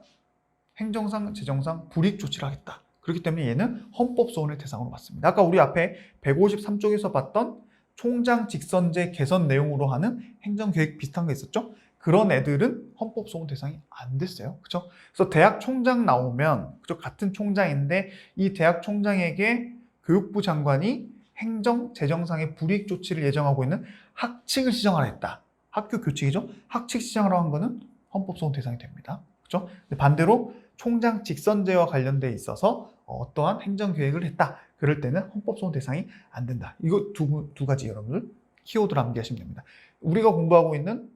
행정상, 재정상 불이익 조치를 하겠다. 그렇기 때문에 얘는 헌법소원을 대상으로 받습니다. 아까 우리 앞에 153쪽에서 봤던 총장 직선제 개선 내용으로 하는 행정계획 비슷한 거 있었죠? 그런 애들은 헌법소원 대상이 안 됐어요. 그죠? 그래서 대학 총장 나오면, 그죠? 같은 총장인데 이 대학 총장에게 교육부 장관이 행정, 재정상의 불이익 조치를 예정하고 있는 학칙을 시정하라 했다. 학교 교칙이죠? 학칙 시정하라고 한 거는 헌법소원 대상이 됩니다. 그죠? 반대로 총장 직선제와 관련돼 있어서 어떠한 행정계획을 했다. 그럴 때는 헌법소원 대상이 안 된다. 이거 두 가지 여러분들 키워드로 암기하시면 됩니다. 우리가 공부하고 있는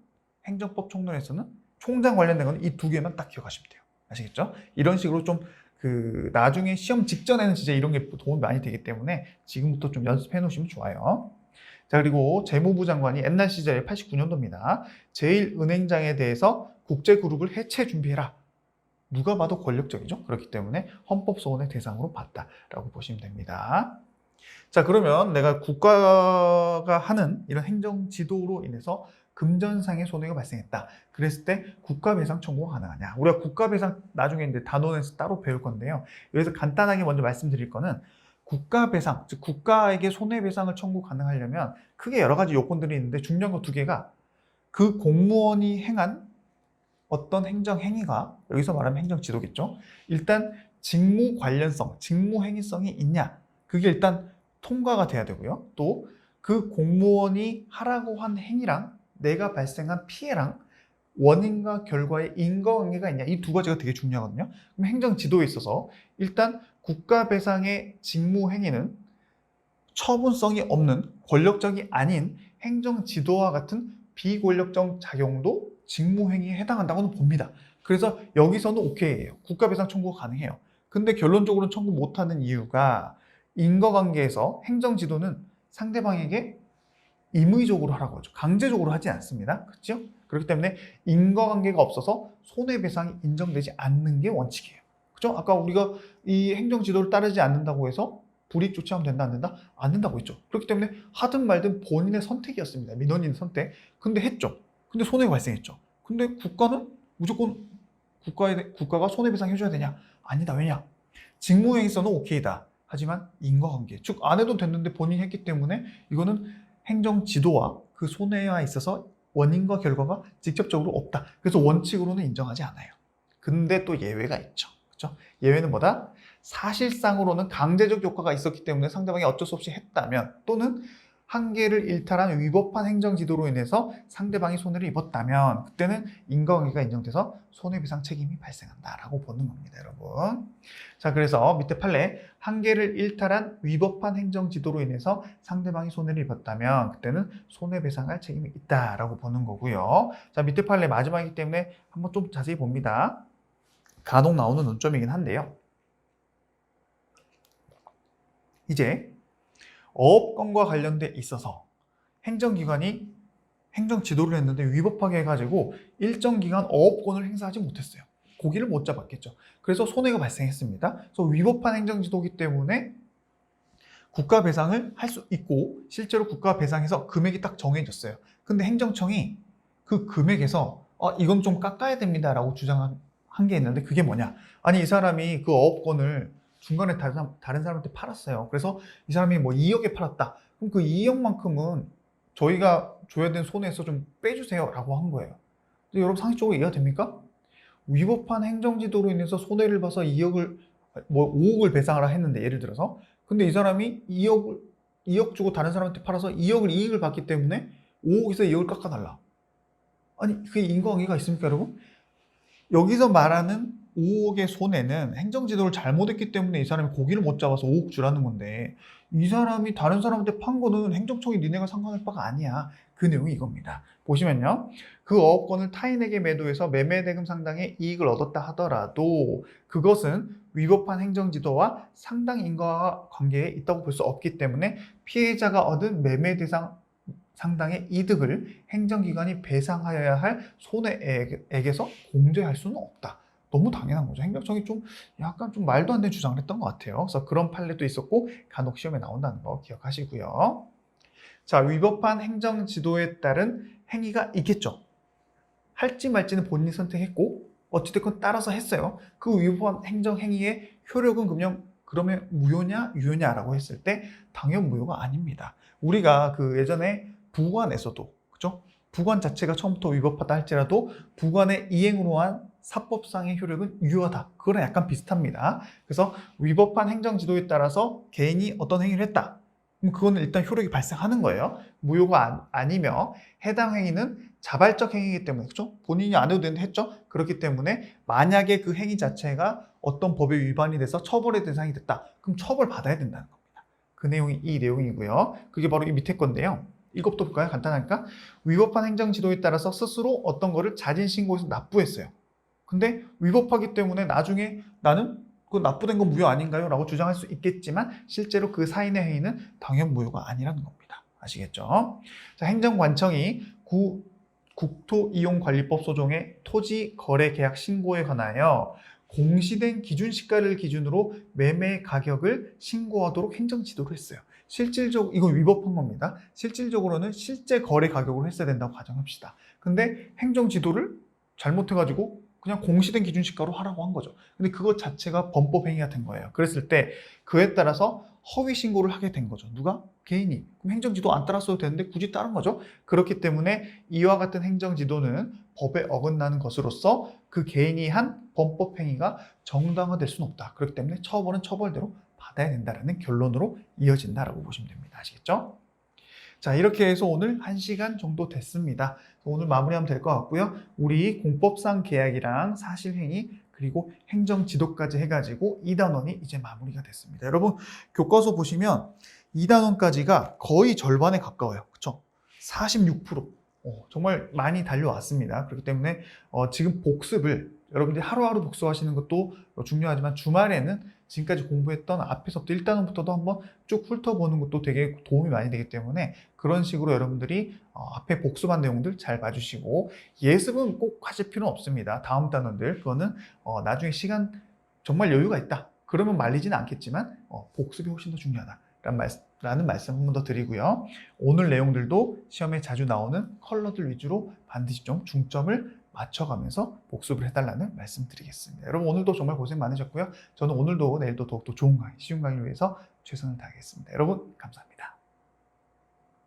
행정법 총론에서는 총장 관련된 건 이 두 개만 딱 기억하시면 돼요. 아시겠죠? 이런 식으로 좀 나중에 시험 직전에는 진짜 이런 게 도움이 많이 되기 때문에 지금부터 좀 연습해 놓으시면 좋아요. 자, 그리고 재무부 장관이 옛날 시절에 89년도입니다. 제1은행장에 대해서 국제그룹을 해체 준비해라. 누가 봐도 권력적이죠. 그렇기 때문에 헌법소원의 대상으로 봤다라고 보시면 됩니다. 자, 그러면 내가 국가가 하는 이런 행정지도로 인해서 금전상의 손해가 발생했다. 그랬을 때 국가배상 청구가 가능하냐? 우리가 국가배상 나중에 이제 단원에서 따로 배울 건데요. 여기서 간단하게 먼저 말씀드릴 거는 국가배상, 즉 국가에게 손해배상을 청구 가능하려면 크게 여러 가지 요건들이 있는데 중요한 거 두 개가 그 공무원이 행한 어떤 행정행위가 여기서 말하면 행정지도겠죠. 일단 직무 관련성, 직무 행위성이 있냐. 그게 일단 통과가 돼야 되고요. 또 그 공무원이 하라고 한 행위랑 내가 발생한 피해랑 원인과 결과의 인과관계가 있냐. 이 두 가지가 되게 중요하거든요. 그럼 행정지도에 있어서 일단 국가배상의 직무 행위는 처분성이 없는 권력적이 아닌 행정지도와 같은 비권력적 작용도 직무행위에 해당한다고는 봅니다. 그래서 여기서는 오케이예요. 국가배상 청구가 가능해요. 근데 결론적으로는 청구 못하는 이유가 인과관계에서 행정지도는 상대방에게 임의적으로 하라고 하죠. 강제적으로 하지 않습니다. 그렇죠? 그렇기 때문에 인과관계가 없어서 손해배상이 인정되지 않는 게 원칙이에요. 그렇죠? 아까 우리가 이 행정지도를 따르지 않는다고 해서 불이익 조치하면 된다, 안 된다? 안 된다고 했죠. 그렇기 때문에 하든 말든 본인의 선택이었습니다. 민원인의 선택. 근데 했죠. 근데 손해가 발생했죠. 근데 국가는 무조건 국가가 손해배상 해줘야 되냐? 아니다. 왜냐? 직무행위서는 오케이다. 하지만 인과관계, 즉 안 해도 됐는데 본인이 했기 때문에 이거는 행정지도와 그 손해와 있어서 원인과 결과가 직접적으로 없다. 그래서 원칙으로는 인정하지 않아요. 근데 또 예외가 있죠. 그렇죠? 예외는 뭐다? 사실상으로는 강제적 효과가 있었기 때문에 상대방이 어쩔 수 없이 했다면 또는 한계를 일탈한 위법한 행정지도로 인해서 상대방이 손해를 입었다면 그때는 인과관계가 인정돼서 손해배상 책임이 발생한다라고 보는 겁니다, 여러분. 자, 그래서 밑에 판례 한계를 일탈한 위법한 행정지도로 인해서 상대방이 손해를 입었다면 그때는 손해배상할 책임이 있다라고 보는 거고요. 자, 밑에 판례 마지막이기 때문에 한번 좀 자세히 봅니다. 간혹 나오는 논점이긴 한데요. 이제 어업권과 관련돼 있어서 행정기관이 행정지도를 했는데 위법하게 해가지고 일정 기간 어업권을 행사하지 못했어요. 고기를 못 잡았겠죠. 그래서 손해가 발생했습니다. 그래서 위법한 행정지도이기 때문에 국가 배상을 할 수 있고 실제로 국가 배상에서 금액이 딱 정해졌어요. 근데 행정청이 그 금액에서 이건 좀 깎아야 됩니다라고 주장한 게 있는데 그게 뭐냐? 아니 이 사람이 그 어업권을 중간에 다른 사람한테 팔았어요. 그래서 이 사람이 뭐 2억에 팔았다. 그럼 그 2억만큼은 저희가 줘야 되는 손해에서 좀 빼주세요라고 한 거예요. 여러분 상식적으로 이해가 됩니까? 위법한 행정지도로 인해서 손해를 봐서 2억을 뭐 5억을 배상하라 했는데 예를 들어서 근데 이 사람이 2억 주고 다른 사람한테 팔아서 2억을 이익을 받기 때문에 5억에서 2억을 깎아달라. 아니 그게 인과관계가 있습니까 여러분? 여기서 말하는 5억의 손해는 행정지도를 잘못했기 때문에 이 사람이 고기를 못 잡아서 5억 주라는 건데 이 사람이 다른 사람한테 판 거는 행정청이 니네가 상관할 바가 아니야. 그 내용이 이겁니다. 보시면요. 그 어업권을 타인에게 매도해서 매매대금 상당의 이익을 얻었다 하더라도 그것은 위법한 행정지도와 상당 인과관계에 있다고 볼 수 없기 때문에 피해자가 얻은 매매대상 상당의 이득을 행정기관이 배상하여야 할 손해액에서 공제할 수는 없다. 너무 당연한 거죠. 행정청이 좀 약간 좀 말도 안 되는 주장을 했던 것 같아요. 그래서 그런 판례도 있었고 간혹 시험에 나온다는 거 기억하시고요. 자, 위법한 행정지도에 따른 행위가 있겠죠. 할지 말지는 본인이 선택했고 어찌됐건 따라서 했어요. 그 위법한 행정행위의 효력은 그러면 무효냐 유효냐라고 했을 때 당연 무효가 아닙니다. 우리가 그 예전에 부관에서도 그죠? 부관 자체가 처음부터 위법하다 할지라도 부관의 이행으로 한 사법상의 효력은 유효하다. 그거랑 약간 비슷합니다. 그래서 위법한 행정지도에 따라서 개인이 어떤 행위를 했다. 그럼 그거는 일단 효력이 발생하는 거예요. 무효가 아니며 해당 행위는 자발적 행위이기 때문에 그렇죠? 본인이 안 해도 되는데 했죠? 그렇기 때문에 만약에 그 행위 자체가 어떤 법에 위반이 돼서 처벌의 대상이 됐다. 그럼 처벌받아야 된다는 겁니다. 그 내용이 이 내용이고요. 그게 바로 이 밑에 건데요. 이것부터 볼까요? 간단하니까. 위법한 행정지도에 따라서 스스로 어떤 거를 자진신고해서 납부했어요. 근데 위법하기 때문에 나중에 나는 그 납부된 건 무효 아닌가요? 라고 주장할 수 있겠지만 실제로 그 사인의 행위는 당연 무효가 아니라는 겁니다. 아시겠죠? 자, 행정관청이 국토이용관리법 소정의 토지거래계약 신고에 관하여 공시된 기준시가를 기준으로 매매 가격을 신고하도록 행정지도를 했어요. 실질적으로 이건 위법한 겁니다. 실질적으로는 실제 거래 가격으로 했어야 된다고 가정합시다. 근데 행정지도를 잘못해가지고 그냥 공시된 기준시가로 하라고 한 거죠. 근데 그것 자체가 범법행위가 된 거예요. 그랬을 때 그에 따라서 허위 신고를 하게 된 거죠. 누가? 개인이. 그럼 행정지도 안 따랐어도 되는데 굳이 따른 거죠. 그렇기 때문에 이와 같은 행정지도는 법에 어긋나는 것으로서 그 개인이 한 범법행위가 정당화될 수는 없다. 그렇기 때문에 처벌은 처벌대로 받아야 된다는 결론으로 이어진다라고 보시면 됩니다. 아시겠죠? 자, 이렇게 해서 오늘 1시간 정도 됐습니다. 오늘 마무리하면 될 것 같고요. 우리 공법상 계약이랑 사실행위 그리고 행정지도까지 해가지고 2단원이 이제 마무리가 됐습니다. 여러분 교과서 보시면 2단원까지가 거의 절반에 가까워요. 그쵸? 46%. 정말 많이 달려왔습니다. 그렇기 때문에 지금 복습을 여러분들이 하루하루 복습하시는 것도 중요하지만 주말에는 지금까지 공부했던 앞에서부터 1단원부터도 한번 쭉 훑어보는 것도 되게 도움이 많이 되기 때문에 그런 식으로 여러분들이 앞에 복습한 내용들 잘 봐주시고 예습은 꼭 하실 필요는 없습니다. 다음 단원들 그거는 나중에 시간 정말 여유가 있다. 그러면 말리지는 않겠지만 복습이 훨씬 더 중요하다라는 말씀 한 번 더 드리고요. 오늘 내용들도 시험에 자주 나오는 컬러들 위주로 반드시 좀 중점을 맞춰가면서 복습을 해달라는 말씀 드리겠습니다. 여러분 오늘도 정말 고생 많으셨고요. 저는 오늘도 내일도 더욱더 좋은 강의, 쉬운 강의를 위해서 최선을 다하겠습니다. 여러분 감사합니다.